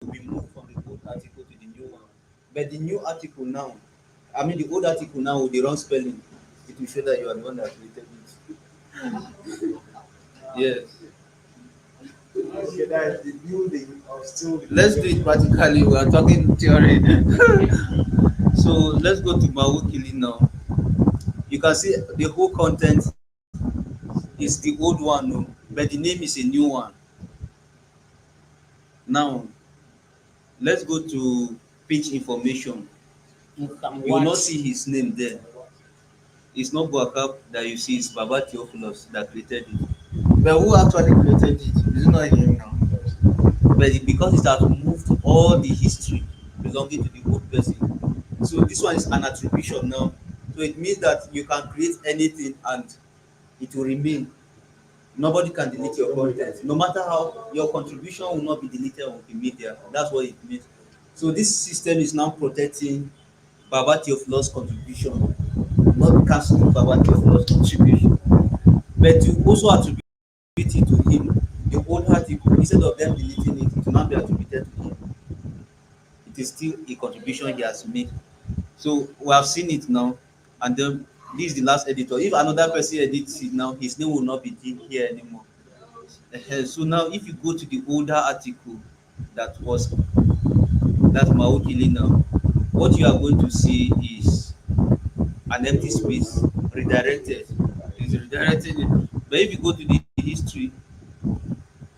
will be moved from the old article to the new one. But the new article now, I mean the old article now with the wrong spelling, it will show that you are the one that created it. Yes. Okay, that is the building of still. Let's do it practically. We are talking theory. So let's go to Mawukili now. You can see the whole content is the old one, no, but the name is a new one. Now let's go to page information. You can You will not watch. see his name there. It's not Boakap that you see, it's Baba Theophilus that created it. But who actually created it? It's not him now. But because it has moved all the history belonging to the old person. So this one is an attribution now. So it means that you can create anything and it will remain. Nobody can delete your content. No matter how your contribution will not be deleted on Wikimedia. That's what it means. So this system is now protecting Baba Theophilus' contribution, not cancelling Baba Theophilus' contribution. But to also attribute it to him, the old article, instead of them deleting it, it will not be attributed to him. It is still a contribution he has made. So we have seen it now, and then this is the last editor. If another person edits it now, his name will not be here anymore. So now, if you go to the older article that was that Maokili now, what you are going to see is an empty space redirected. It's redirected. But if you go to the history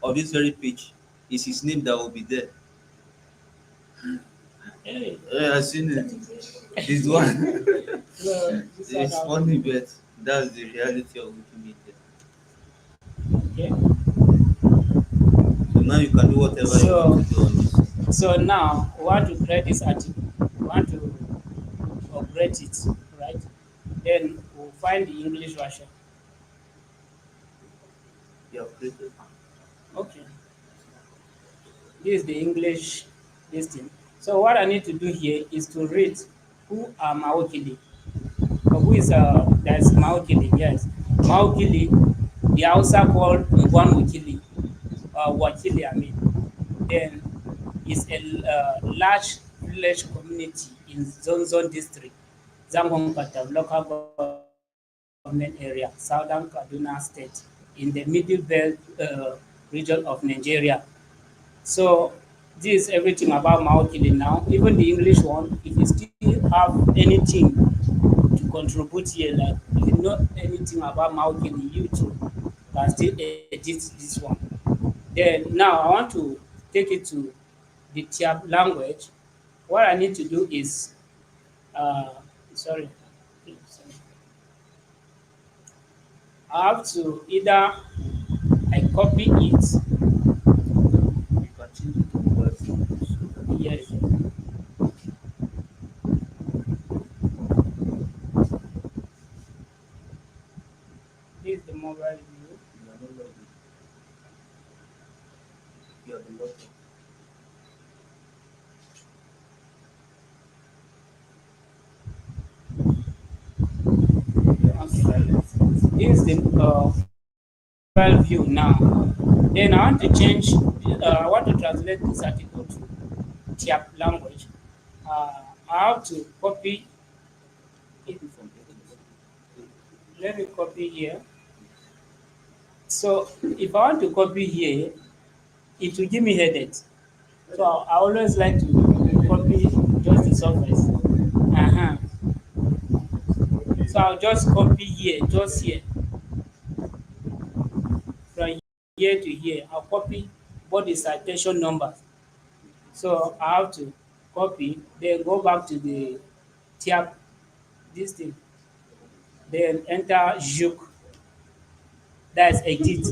of this very page, it's his name that will be there. Hey. I've seen it. This one. So this one It's now. funny, but that's the reality of Wikimedia. Okay. So now you can do whatever you want to do on this. So now we want to create this article. We want to upgrade it, right? Then we'll find the English version. You have created. Okay. This is the English listing. So what I need to do here is to read who are Maokili. Or who is that's Maokili, yes. Maokili, the Hausa called Ngwan Wikili, Wakili, I mean. Then is a large village community in Zonzon district, Zangongkata local government area, southern Kaduna state, in the middle belt region of Nigeria. So this is everything about Maokili now. Even the English one, if you still have anything to contribute here, like if you know anything about Maokili, you too can still edit this one. Then now I want to take it to the Tyap language. What I need to do is, uh, sorry, I have to either I copy it. We continue to work so that Yes. This is the mobile view. you are not logged in. You are the logged This is the mobile view now. Then I want to change. I want to translate this article to Tyap language. I have to copy it. from Let me copy here. So if I want to copy here, it will give me headache. So I always like to copy just the surface. Uh-huh. So I'll just copy here, just here. From here to here, I'll copy both the citation numbers. So I have to copy, then go back to the tab, this thing, then enter Juk, that's edit.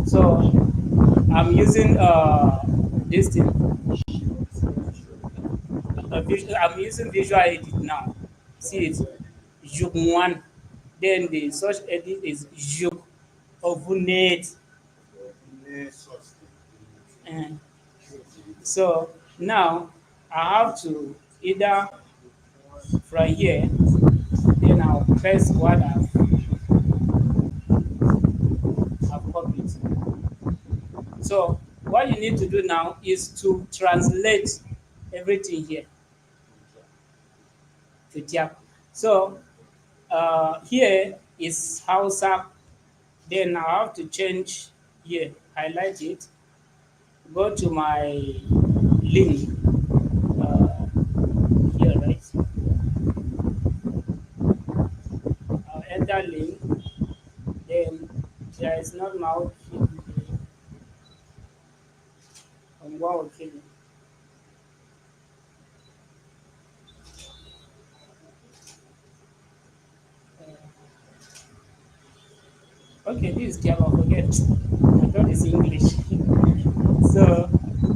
So I'm using this thing. I'm using visual edit now. See it, Juk 1. Then the search edit is Juk Ovunate. Uh, so now I have to either from here, then I'll press what I've copied. So what you need to do now is to translate everything here to Tyap. So here is Hausa. Then I have to change here, highlight it, go to my link here, right? I'll enter link. Then there is not now on what will kill you. Okay, this is Java, forget. I thought it's English. So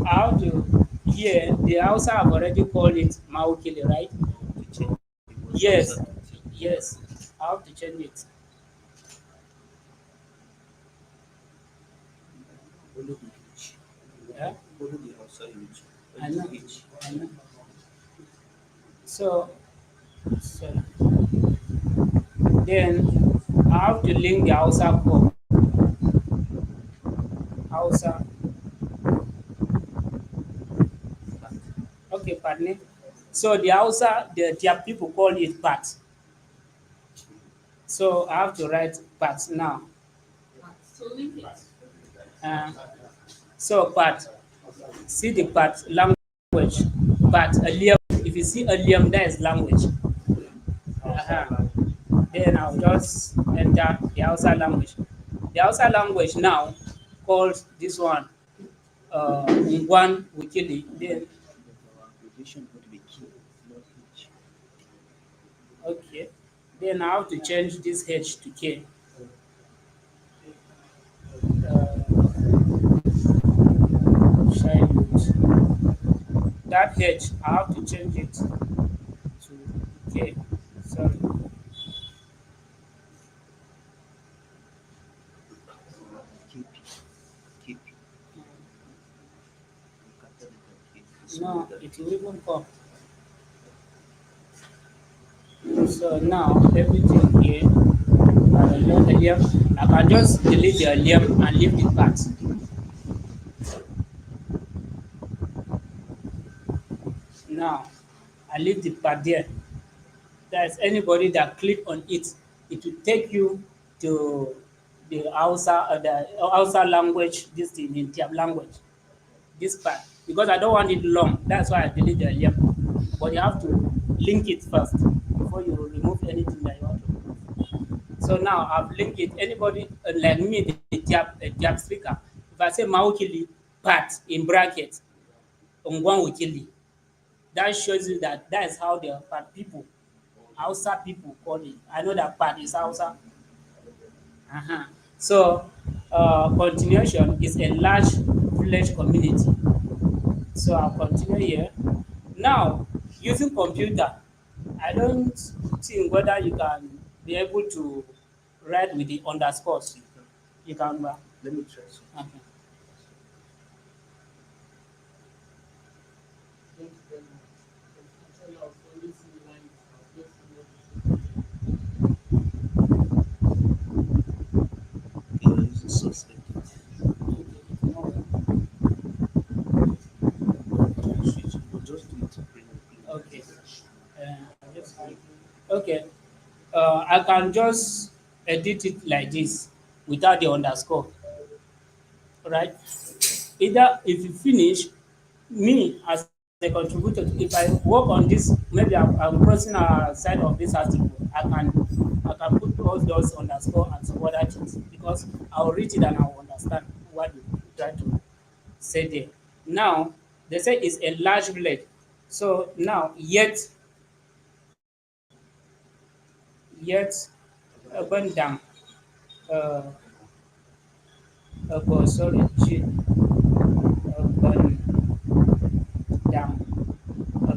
I have to here the Hausa have already called it Maukili, right? to change. Yes, yes. I have to change it. Follow the H. Yeah, Follow the outside image. I know. H. I know. So, sorry. Then I have to link the Hausa code. Hausa. Okay, pardon me. So the Hausa, their people call it part. So I have to write part now. So link it. Uh, so part. See the part language. Part alium. If you see alium, that is language. Uh-huh. Then I'll just enter the Hausa language. The Hausa language now called this one Ngwan Wikili. Then Our abbreviation would be key, not H. okay. Then I have to change this H to K. Childhood. That H, I have to change it to K. Sorry. KP. KP. You can tell it that KP. No, it will even come. So now everything here, I can just delete the alium and leave the part. Now I leave the part there. There's anybody that click on it, it will take you to the Hausa language, this thing in Tyap language, this part. Because I don't want it long, that's why I delete the alium. But you have to link it first before you remove anything that you want to remove. So now I've linked it. Anybody like me, the Tyap speaker, if I say Maukili, part in brackets, Ongwan Wikili, that shows you that that is how the part people, Hausa people call it. I know that part is Hausa. Uh-huh. So, continuation is a large village community. So I'll continue here. Now, using computer, I don't think whether you can be able to write with the underscores. You can. Let me try some. Okay. Thank you very much. Actually, I was always in line. I was just in line. Can you use the source? Just do it to bring Okay. Just- okay. I can just edit it like this without the underscore, right? Either if you finish, me as a contributor, if I work on this, maybe I'm crossing a side of this article, I can put all those underscore and some other things because I'll read it and I'll understand what you try to say there. Now they say it's a large village. So now yet urban dam uh, sorry, urban dam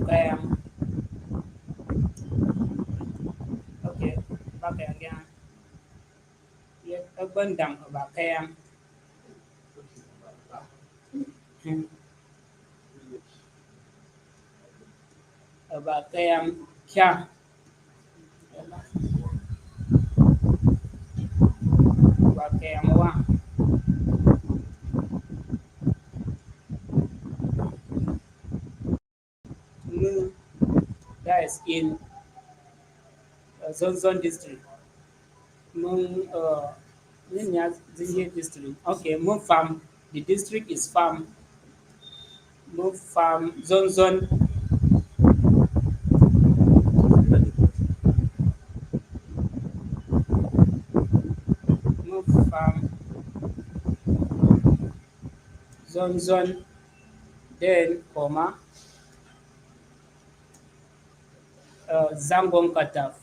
kaya okay bakaya again yet urban dam bakaya bakaya kya bakaya wa that is in Zonzon district. Mun Ninya Zinje district. Okay, Mun farm. The district is farm. Mun farm Zonzon. Mun farm Zonzon. Then comma Zangong Kataf.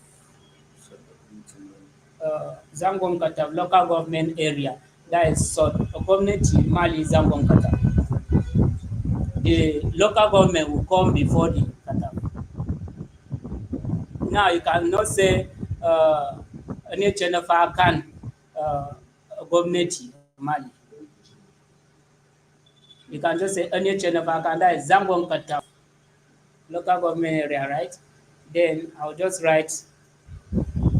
Zangong Kataf local government area. That is sort of community Mali Zangong Kataf. The local government will come before the Kataf. Now you cannot say any Chenafa can government Mali. You can just say any Chenafa can, that is Zangong Kataf local government area, right? Then I'll just write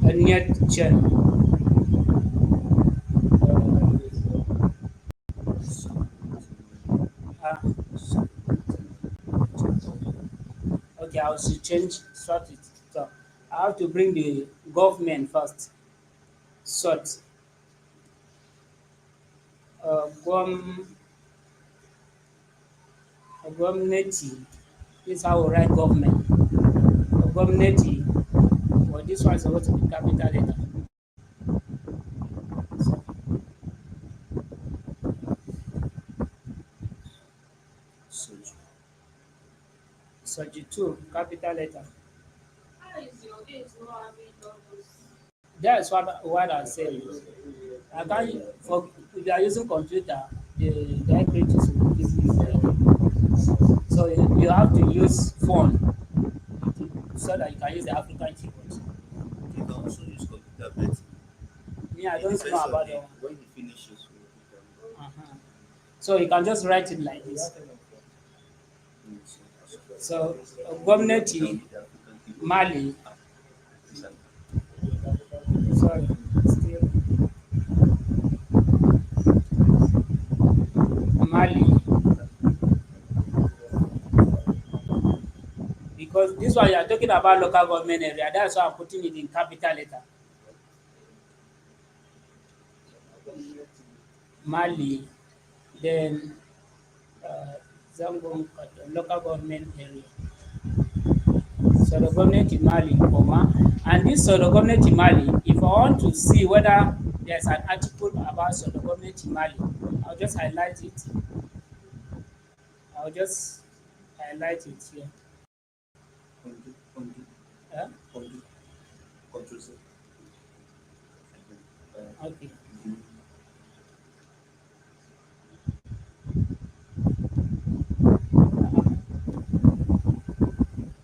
a near Chen. Uh, okay, I should change sort it. So I have to bring the government first. Sort. Gom Government. This is how we write government. Government. Well, this one is supposed to be capital letter. Soji 2, capital letter. How is your age not having all those? That's what I say. I can't for if you are using computer, the accuracy will give you so you have to use phone so that you can use the African keyboard. You can also use computer, but Me, I it don't depends know on about the, that one. when you finish your school, you can Uh-huh. So you can just write it like this. use So government the African keyboard. Mali, Exactly. sorry, still Mali, because this one you are talking about local government area. That's why I'm putting it in capital letter. Mali, then Zangong local government area. So the government in Mali, comma, and this so the government in Mali, if I want to see whether there's an article about so the government in Mali, I'll just highlight it. I'll just highlight it here. Undo. Yeah? Undo. Control C. Okay.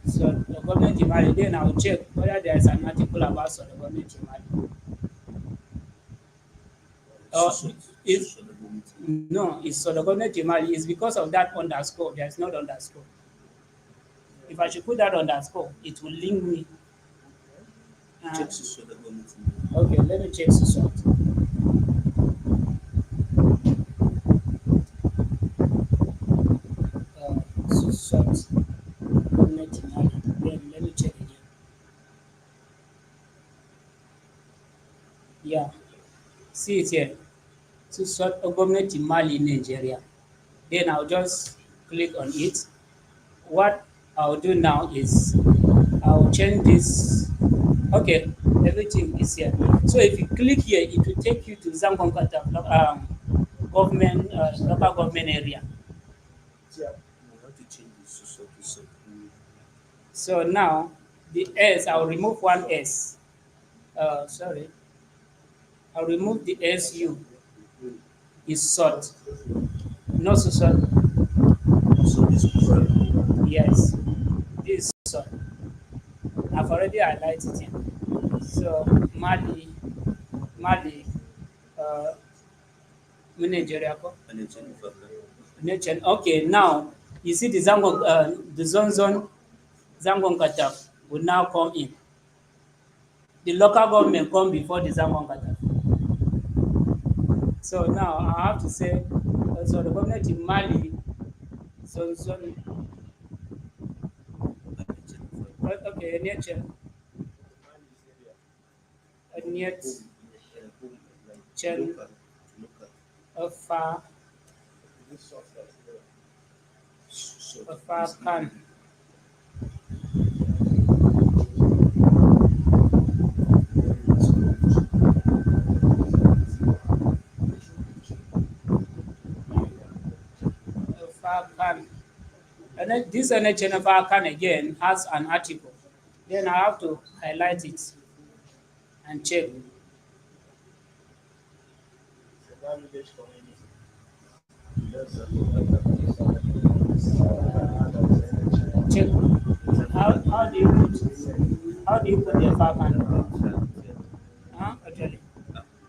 So the government in Mali, then I'll check whether there is an article about so the government in Mali. If no, it's so the government in Mali is because of that underscore. There is not underscore. If I should put that underscore, it will link me. Check so the government. Okay, let me check this out. Susot government in Mali. Then let me check again. Yeah, see it here. Susot government in Mali, Nigeria. Then I'll just click on it. What I'll do now is I'll change this. Okay, everything is here. So if you click here, it will take you to Zangonkata government, local government area. Yeah. We have to change this to so. So now the S, I'll remove one S. Sorry, I'll remove the SU. Is sort, not so sort. So this is Yes, this is sort. I've already highlighted it. So Mali, uh, Nigeria. an agent for Nature. Okay, now you see the Zonzon Zangon Kataf will now come in. The local government come before the Zangon Kataf. So now I have to say, so the government in Mali, Zonzon, okay, nature, nature, Chen, Afa, This software is there. Afa Khan. Farkan. And then this NHN Farkan again has an article. Then I have to highlight it and check. It's a very village community. Check. How do you put the Farkan? Huh? Actually,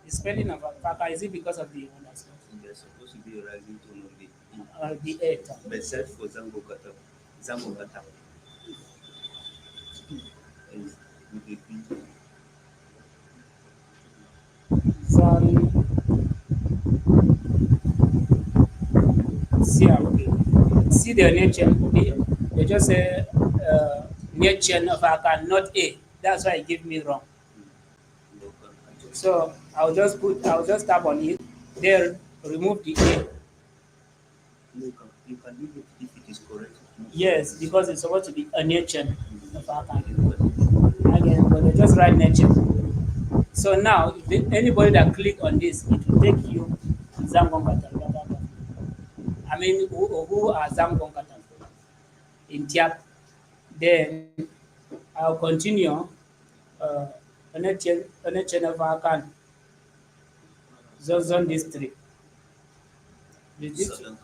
the spelling of Farkan, is it because of the underscore? There's supposed to be a rising tone on the E. The eight. But search for Zango Kata. Zango Kata. And with the B. See the nature. They just say nature of Farkan, not A. That's why it gave me wrong. So I'll just tap on it, then remove the A. No, you can leave it if it is correct. Yes, because it's supposed to be a nature of Farkan. Again, but they just write nature. So now, anybody that click on this, it will take you to Zangon Katal. I mean, who are Zangon Katal in Tyap. Then I'll continue. Connection of Akan, Zonzon district. Connection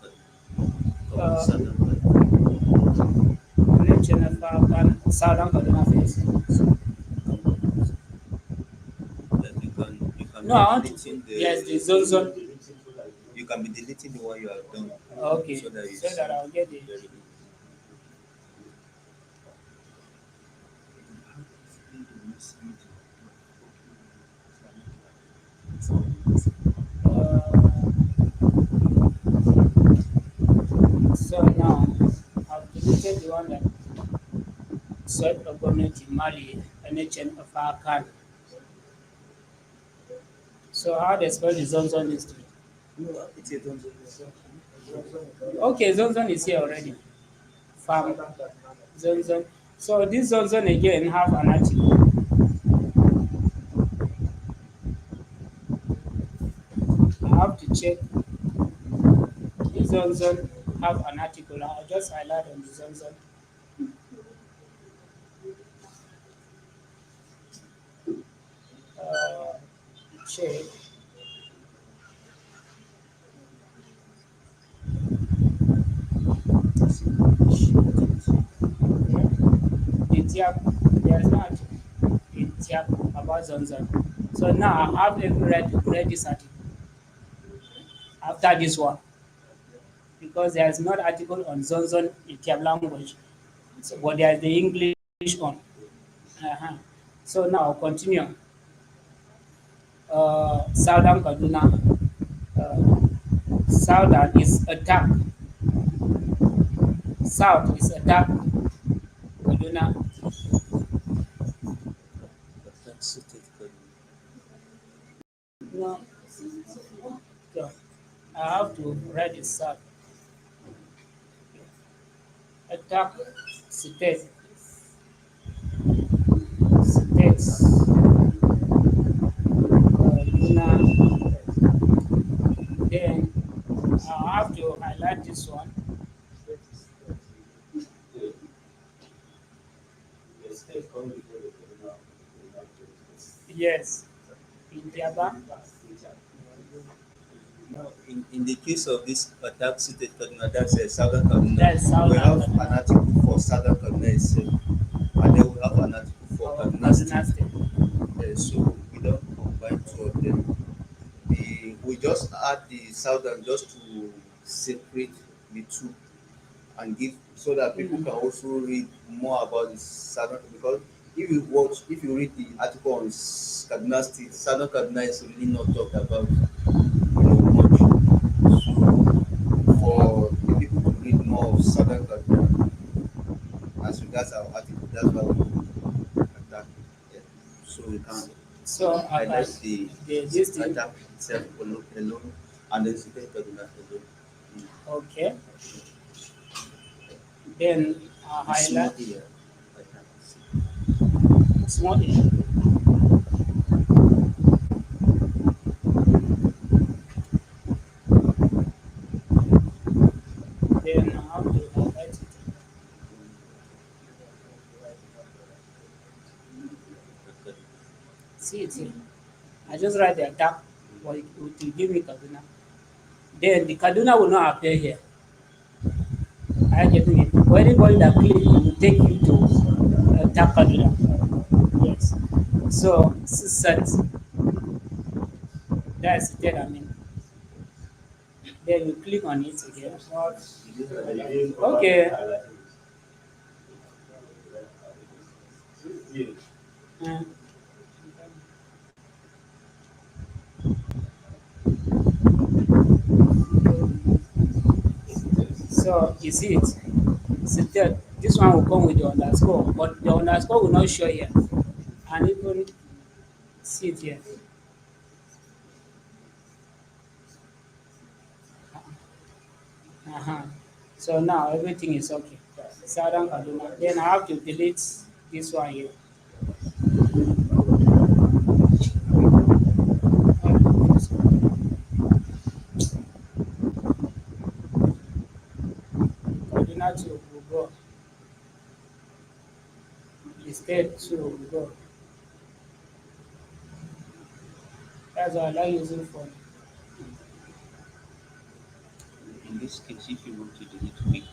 of Akan, Southern Kaduna Face. No, I want to. Yes, the Zonzon. You can be deleting the one you have done. Okay, So that, so that I'll get it. So now I've deleted the one that said the government in Mali, NHN of Akan. So how they spell the Zonzon district? No, it's a done. Okay, Zonzon is here already. Farm Zonzon. So this Johnson again have an article. I have to check. This Johnson have an article. I'll just highlight on the Johnson. Uh, check. The Tyap, there's no article in Tyap about Johnson. So now I have every right to read this article after this one because there is not article on Johnson in Tyap language. So, but there is the English one. Uh-huh. So now I'll continue. Southern Kaduna. Southern is attack. South is attack. Kaduna. No. So I have to write it south. Attack state. States. Kaduna. Then I have to highlight this one. Yes. In Tiaba. Now, in the case of this attack state Kaduna, that's Southern Kaduna. That's Southern We have Kaduna. an article for Southern Kaduna itself, and then we have an article for Kaduna Kaduna State. State. So we don't combine two of them. We just add the Southern just to separate the two and give so that people can also read more about the Southern because if you read the article on Kaduna State, Southern Kaduna is really not talked about much. So for the people to read more of Southern Kaduna as regards our article, that's why we attack. Yeah. So we can So I highlight can the this thing. attack itself alone and then State Kaduna alone. Okay. Then I It's small highlight here. I can see. small issue. Then I have to highlight it. See it here. I just write the attack, but it will give me Kaduna. Then the Kaduna will not appear here. I get it. For anybody that click, it will take you to attack Kaduna. Yes. So set. That's it. I mean. Then you click on it again. Okay. Uh, so you see it. Seated. This one will come with the underscore, but the underscore will not show here. And even see it here. Uh-huh. So now everything is okay. Southern Kaduna. Then I have to delete this one here. Kaduna to will go. The state to will go. That's what I like using for. In this case, if you want to delete click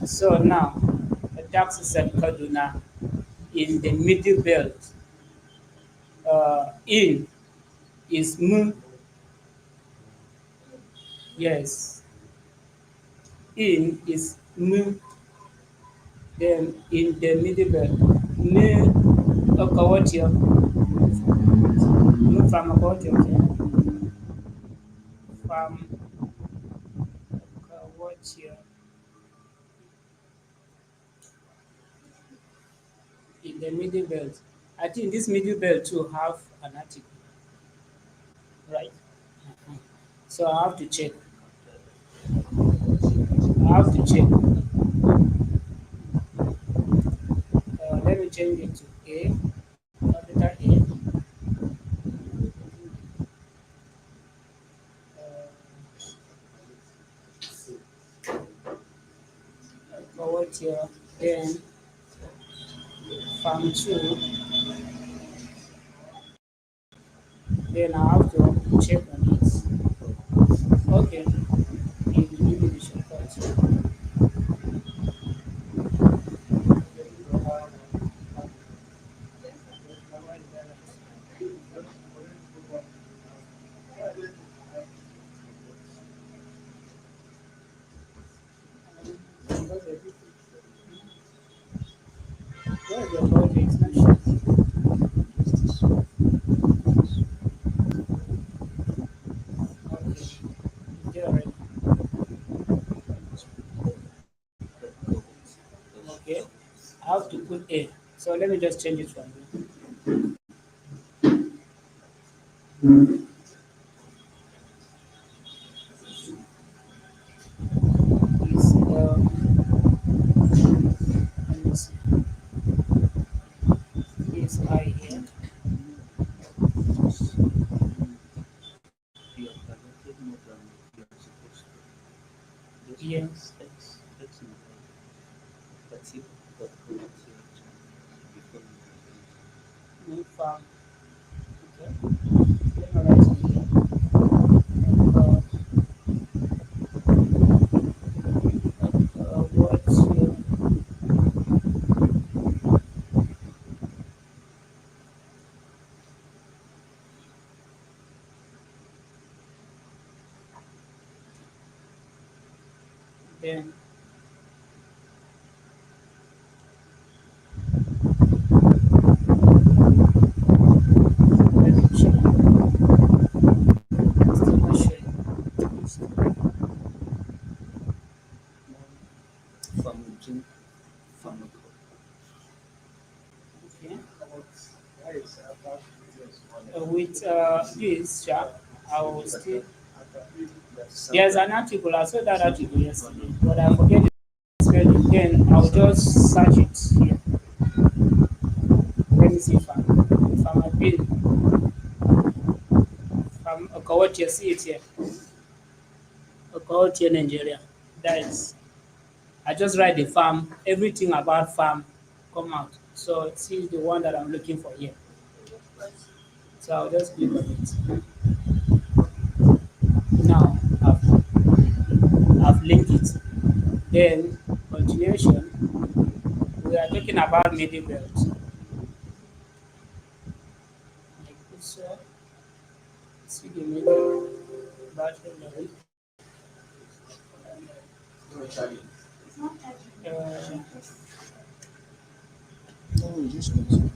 So now, the taxes at Kaduna in the middle belt. In is M. Yes. In is M. Then in the middle belt. M. Okawatio. M from Okawatio. Okay. From Okawatio. In the middle belt. I think this middle belt too have an article. Right? So I have to check. I have to check. Let me change it to A, capital A. Forward here. Then farm 2. Then I have to check on it. Okay. It will give me the shortcut. Where is the project? Not sure. Okay. Is there already? Okay. I have to put A. So let me just change it from here. Is let me see. Is I here? You have calculated more than you are supposed to. Just Yes. X in but see what correct before you New farm. Okay. Let me write it here. What's here? Then let me check. Still not sure. farm two, farm Okay. That is about With this, I will still. that's There's an article. I saw that article yesterday, but I forget the spelling. Then I'll just search it here. Let me see if I'm a bit. If I'm a Kawachi, see it here. A Kawachi, Nigeria. That is. I just write the farm. Everything about farm come out. So see the one that I'm looking for here. So I'll just click on it. Now I've linked it. Then continuation. We are talking about middle belt. Like this, see the middle battery level. Uh, No, just continue.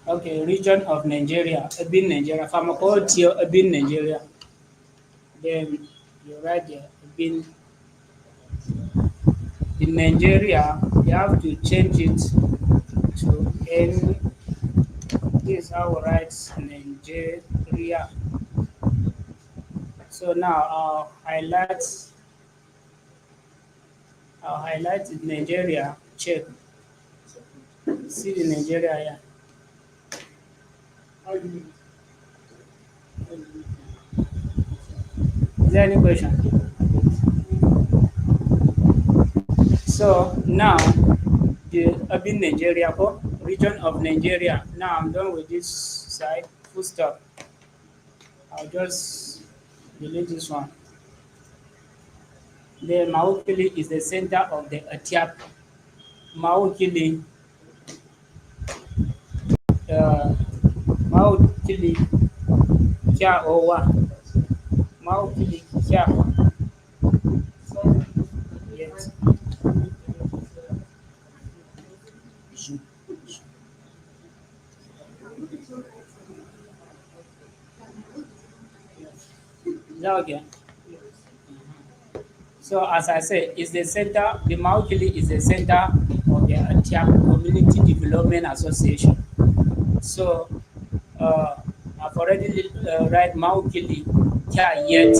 okay, region of Nigeria, Abin Nigeria, Pharmacopoeia, Abin Nigeria. Then you write there, Abin. In Nigeria, you have to change it to N. This is how we write Nigeria. So now I'll highlight it, Nigeria, check. See the Nigeria here. How do you Is there any question? So now the urban Nigeria region of Nigeria. Now I'm done with this side. Full stop. I'll just delete this one. The Maukili is the center of the Tyap. Maukili, uh, Maukili, Kya Owa, Maukili Kya. Yes. Zoom. Is that okay? So as I said, is the center, the Maukili is the center of the Tyap Community Development Association. So I've already read Maukili yet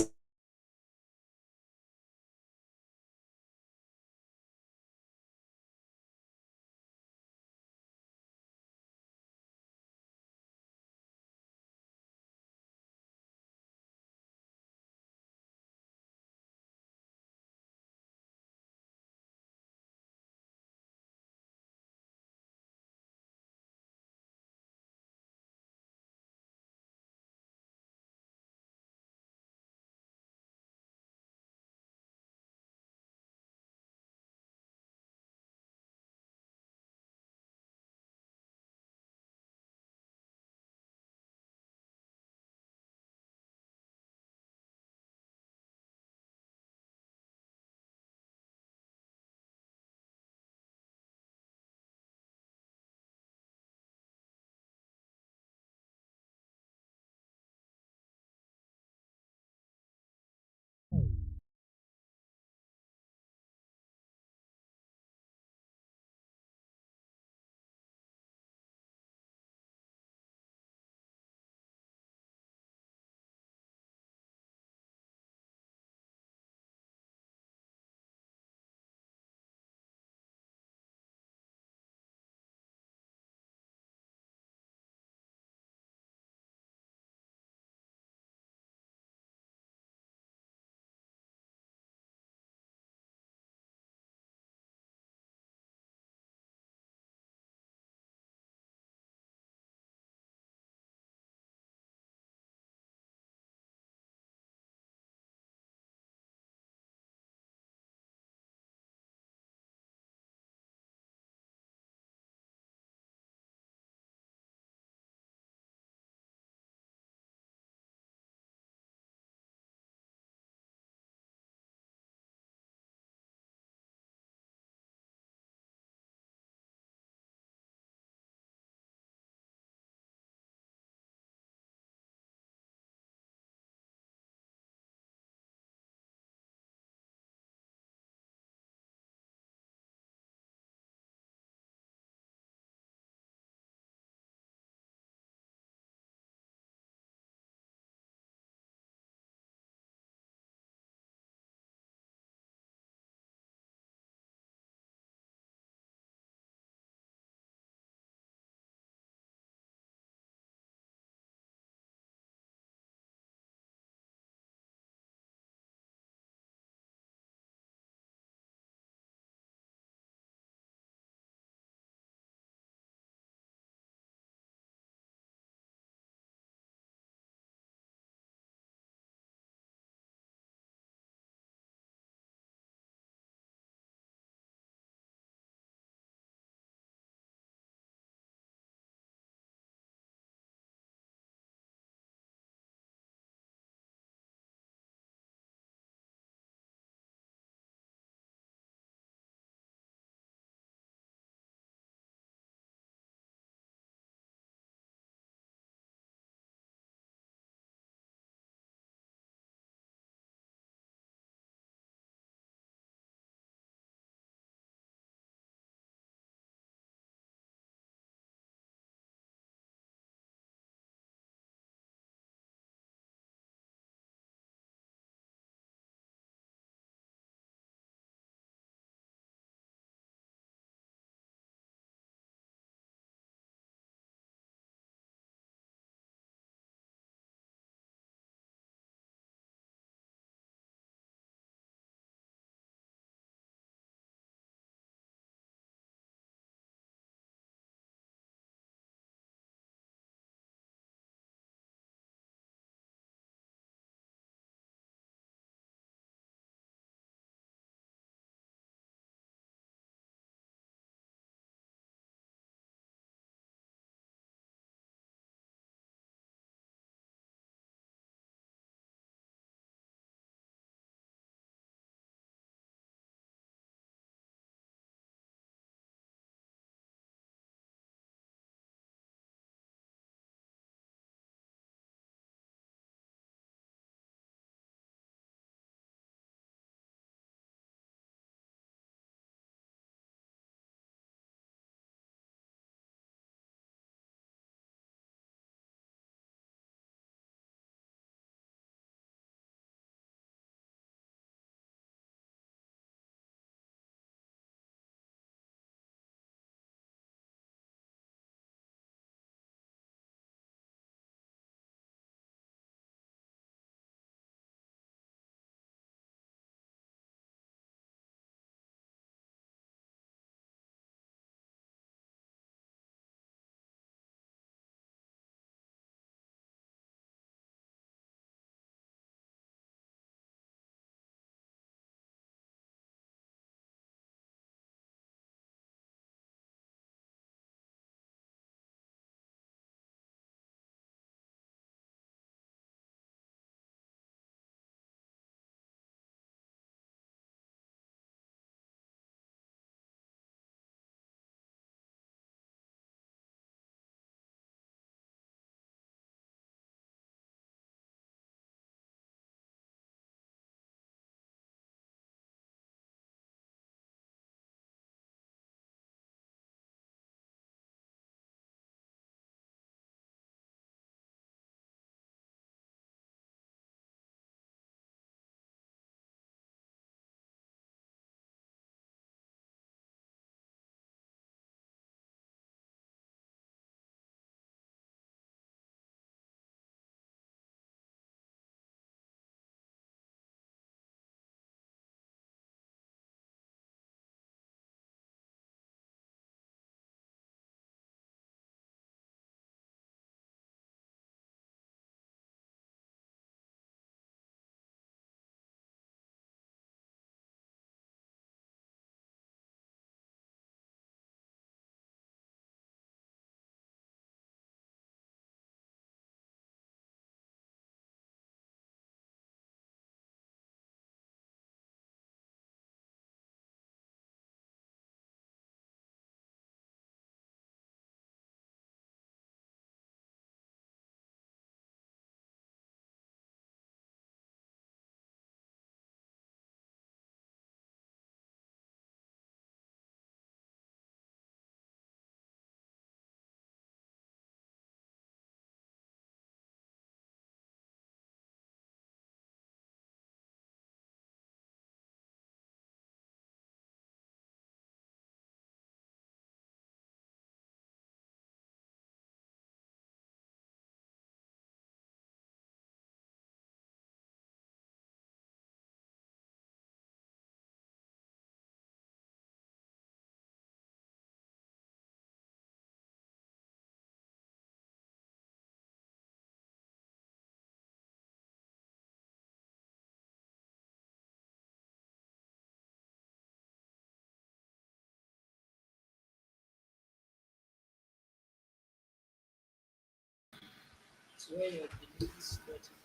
So where your delete is button.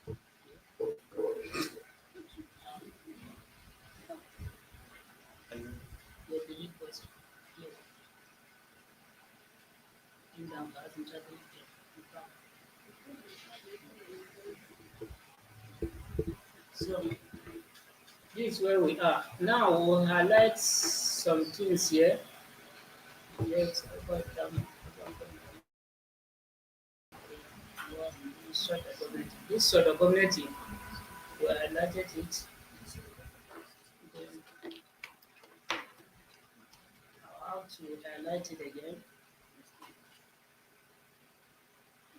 Your delete button. Here. In down as in chatting. So this is where we are. Now we'll highlight some things here. Yes, about this sort of community, we highlighted it. Then how to highlight it again.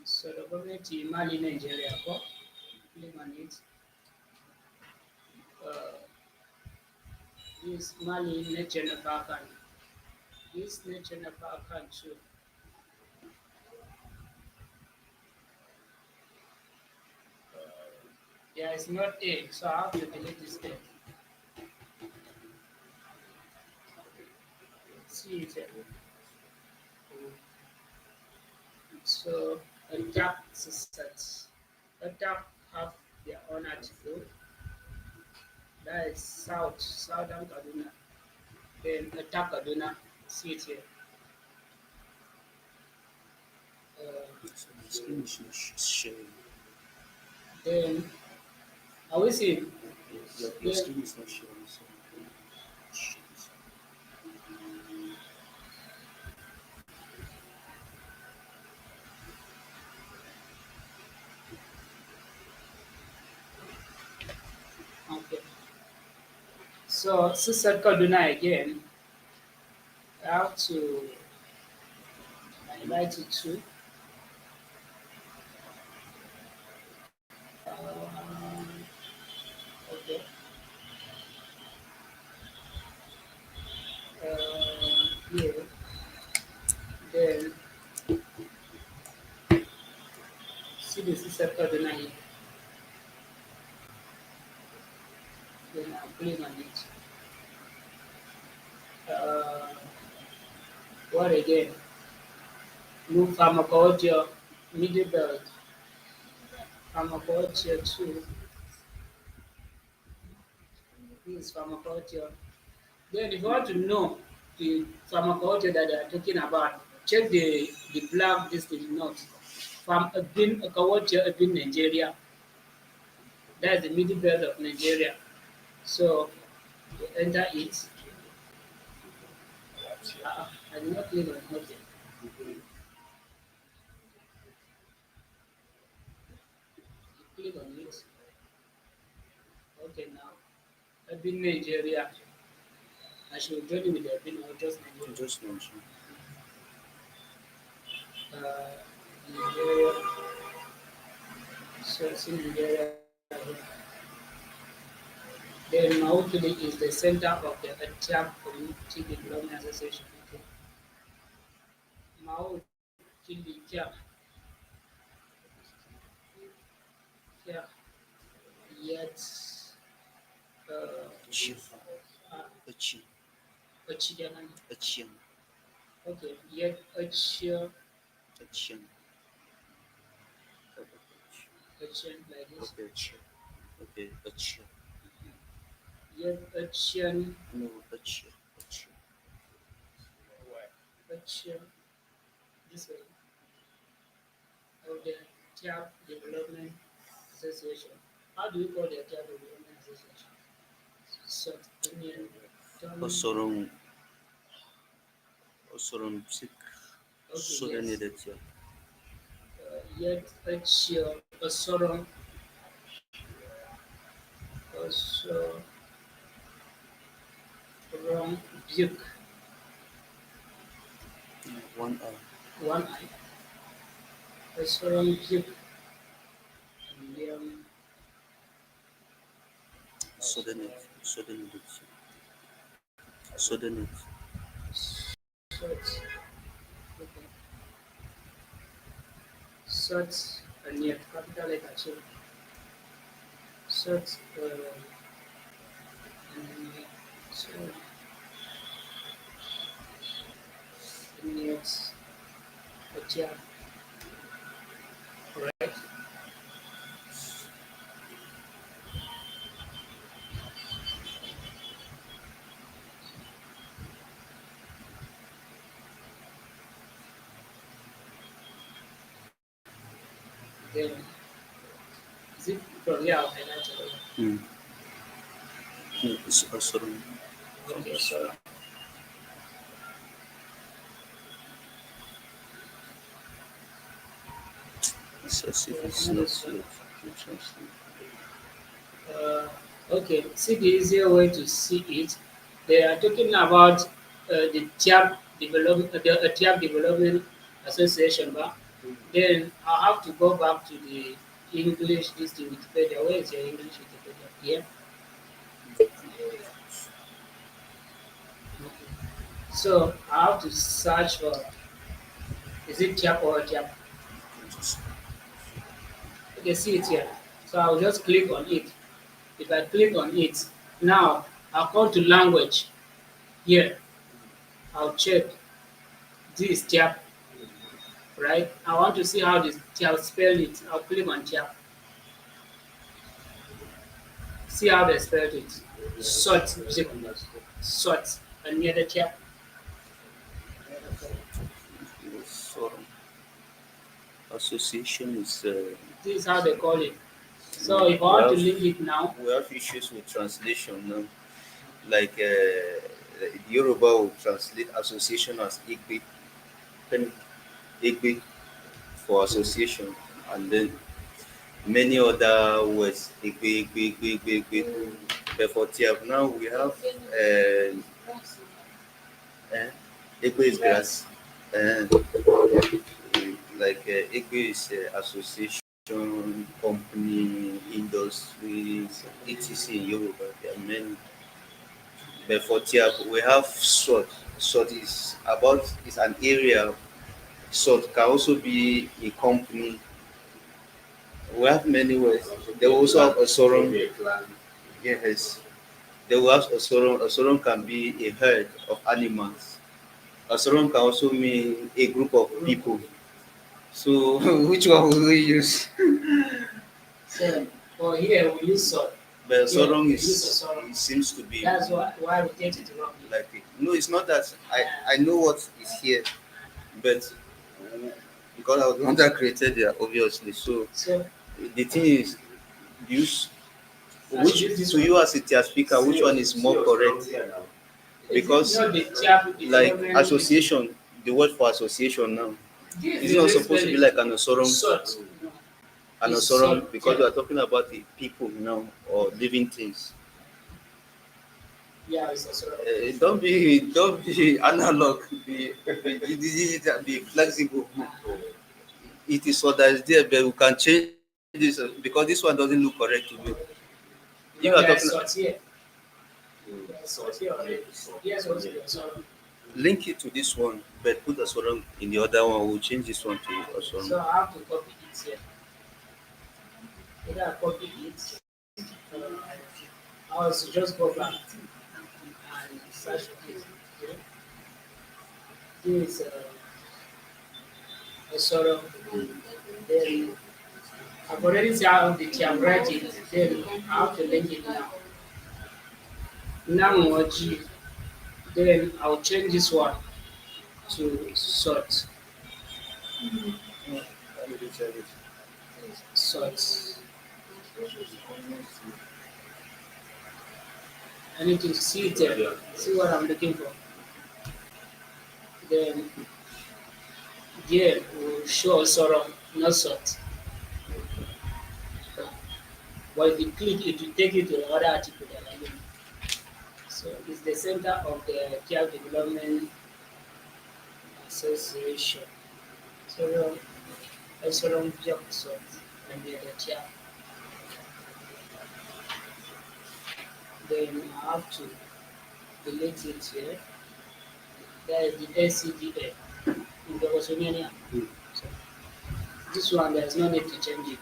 Sort of community, Mali, Nigeria. Click on it. This Mali National Park and this National Park and too. There is not A, so I have to delete this A. See it here. So a tap set. A tap have their own article. That is Southern Kaduna. Then a tap Kaduna. See it here. Then are we seeing? Your screen is not showing. So. Okay. So Sister Kaduna again. I have to highlight it too. Okay. Here. Then see the Sister Kaduna here. Then I'll click on it. What again? Move pharmaculture, middle belt, pharmaculture too. This is pharmaculture. Then if you want to know the pharmaculture that they are talking about, check the black district note. From Abin Akawacha Abin Nigeria. That's the middle belt of Nigeria. So you enter it. I did not click on it. You click on it. Okay, now Abin Nigeria. I should join you with the Abin or just Nigeria. Just mention. Nigeria. So it's in Nigeria. Then Maukili is the center of the Tyap Community Development Association. Okay. Maukili Tyap. Yeah. Yet Achian. Okay. Yet Achian like this. Okay, Yet Achian. No, Achian. This way. Of the Tyap Development Association. How do you call the Tyap Development Association? South Indian. Osorun Sik. Okay, Southern yes. Editor. Yet Achian. Osorun. Also wrong Duke. One eye. One eye. Also wrong Duke. William. Southern Editor. Short. Okay. Short and yet capital letter too. Short and yet so and yet Tyap. Correct. Then is it from here or highlighted? Mm. It's also Okay, so excessive. It's no, not this one. slow to translate. Uh, okay, see the easier way to see it. They are talking about the Tyap Development Association, but then I have to go back to the English, this the Wikipedia. Where is your English Wikipedia? Here. Okay. So I have to search for, is it Tyap or Tyap? Okay, see it here. So I'll just click on it. If I click on it, now I'll go to language. Here, I'll check this Tyap, right? I want to see how this Tyap spell it. I'll click on Tyap. See how they spelled it. Sort, zip, sort, and near the Tyap. So association is This is how they call it. So if I we want to have link it now, we have issues with translation now. Like the Yoruba will translate association as Igbe for association, and then many other words Igbe. But for Tiap now we have uh, Igbe is grass. Uh, like Igbe is association, company, industries, etc. in Yoruba. There are many. But for Tiap, we have SWOT. SWOT is an area. SWOT can also be a company. We have many words. They will also have a sorum. Yes. They will have a sorum. A sorum can be a herd of animals. A sorum can also mean a group of people. So which one will we use? so for here we use sort. But Here sorum we is use a sorum. it seems to be That's why we get it wrong. like it. No, it's not that I know what is here, but because I was the one that created it, obviously. So So the thing is, use I which should use this to one. you as a tier speaker, which one is more correct? Because Is it not the Tyap like Development association, the word for association now, This is is it not the supposed to be like an osorum? sort. No. An It's osorum sort, because yeah. we are talking about the people now or living things. Yeah, it's a sort. Don't be analog. Be flexible. It is what that is there, but we can change this because this one doesn't look correct to me. If you are Because there talking, is sort here. There is sort here already. Here's what you sort. link it to this one, but put a sorum in the other one. We'll change this one to a sorum. So I have to copy it here. Either I copy it, I also just go back and search for it. Okay? This is a sort of, then I've already see how I'm writing, then I have to link it now. Now what G, then I'll change this one to sort. Sort. I need to see it there, see what I'm looking for. Then here will show sort of not sort. But if you click it will take you to the other article that I mean. So it's the center of the Child Development Association. So Epsilon job sort and the child. Then I have to delete it here. That is the SCDA in the Bosnian. So this one there is no need to change it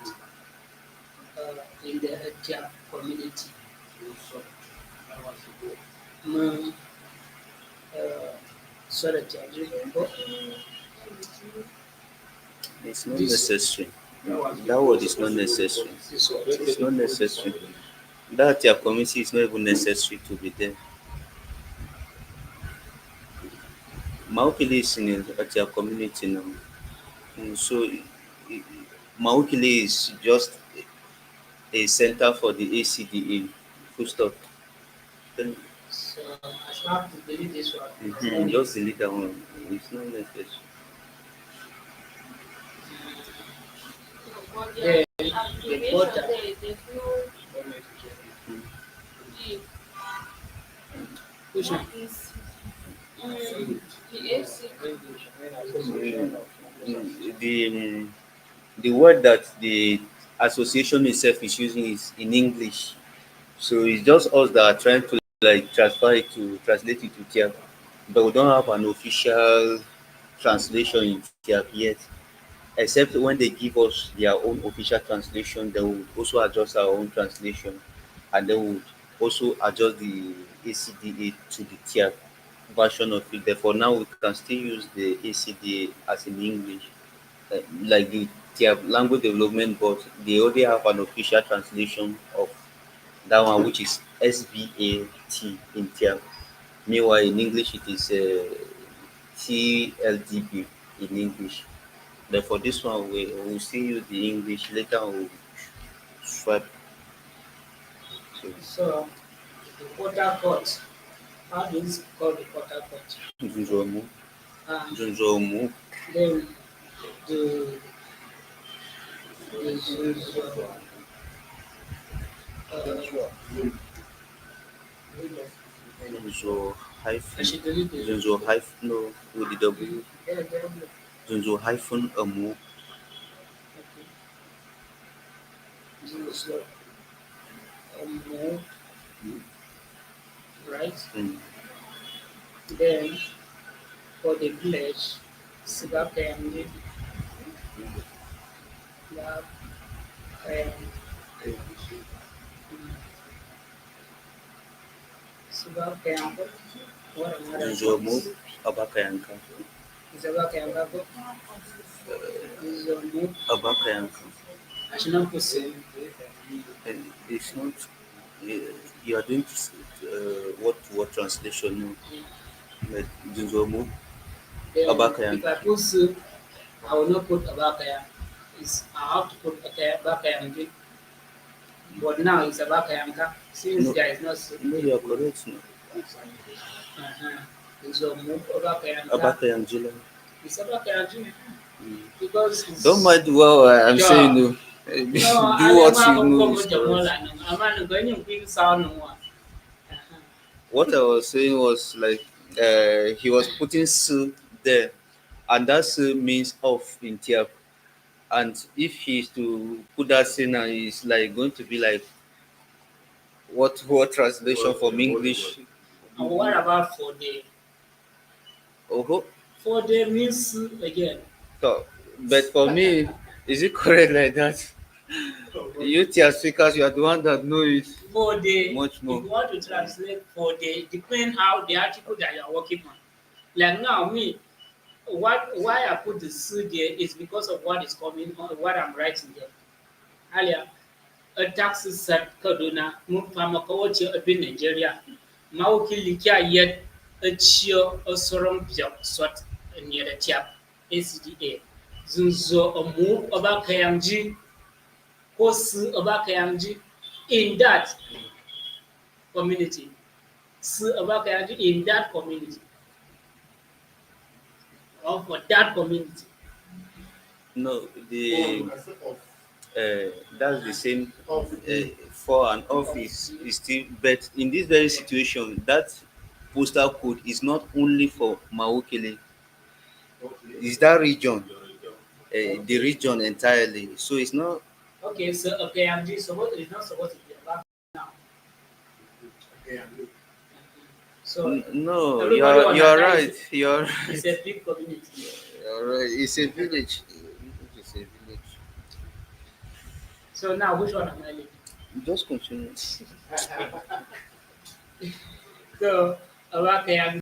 in the Ethiop community. Mm, sorry, It's not this necessary. That word is not necessary. this one. It's not necessary. That your community is not even necessary to be there. Maupili is in at your community now. So Maukile is just a center for the ACDA. Full stop. Then, So I should have to delete this one. just delete that one. It's not necessary. No, but their Then the abbreviation portal. there's no the Which one? what is the AC. The word that the association itself is using is in English. So it's just us that are trying to like transfer it to translate it to Tyap. But we don't have an official translation in Tyap yet. Except when they give us their own official translation, they will also adjust our own translation, and they will also adjust the ACDA to the Tyap version of it. Therefore, now we can still use the ACDA as in English, like the Tyap language development, but they already have an official translation of that one, which is SVAT in Tyap. Meanwhile, in English, it is TLDB in English. But for this one, we will still use the English. Later, we'll swap to So the portal court. How do you call the portal court? Zunzomu. And Zunzomu. then the is Zunzo I hyphen. should delete it. Zunzo hyphen no, with the W. Yeah, there we go. Zunzo hyphen amu. Okay. So move, right? Mm. Then for the village, Sibakayamdi, Lab, and Sibakayamdi. What another Zunzomu abakayanka. Sibakayamdi is a move. Abakayanka. I should not put say. And it's not. You are doing what translation? No, like Zunzomu Then abakayanka. if I put Su, I will not put Abakaya. I have to put Abakayamdi. But now it's Abakayamka since No, there is no Su. no, you are correct. No, So move Abakayamka. abakayanjila. It's Abakayamdi because it's. Don't mind what I'm Yeah. saying. No, No, do what you know is correct. I'm going to bring sound no more. What I was saying was like he was putting "s" there, and that "s" means off in Tiap. And if he's to put that in, it's like going to be like what translation from English? And what about for the? Oh, For the means again. so, but for me, is it correct like that? You Tiap speakers, you are the one that know it For the, much if more. you want to translate for the, depend how the article that you are working on. Like now, me, why I put the "su" there is because of what is coming on what I'm writing there. Earlier, a taxi set Kaduna, Mupamakawachi up in Nigeria, Mauki Likia yet a cheer a sorum piak sort near the tap, ACDA. Zunzo a move about Kayamji, Kosu about Kayamji in that community. Su about Kayamji in that community, or for that community. No, the that's the same for and off is still, but in this very situation that postal code is not only for Maokele, it's that region, the region entirely, so it's not. Okay, so a KMG is not supposed to be about now. So No, everybody you're understands right, you're it's right, a big community. you're right, it's a village. It's a village. So now which one am I leaving? Just continue. So about KMG.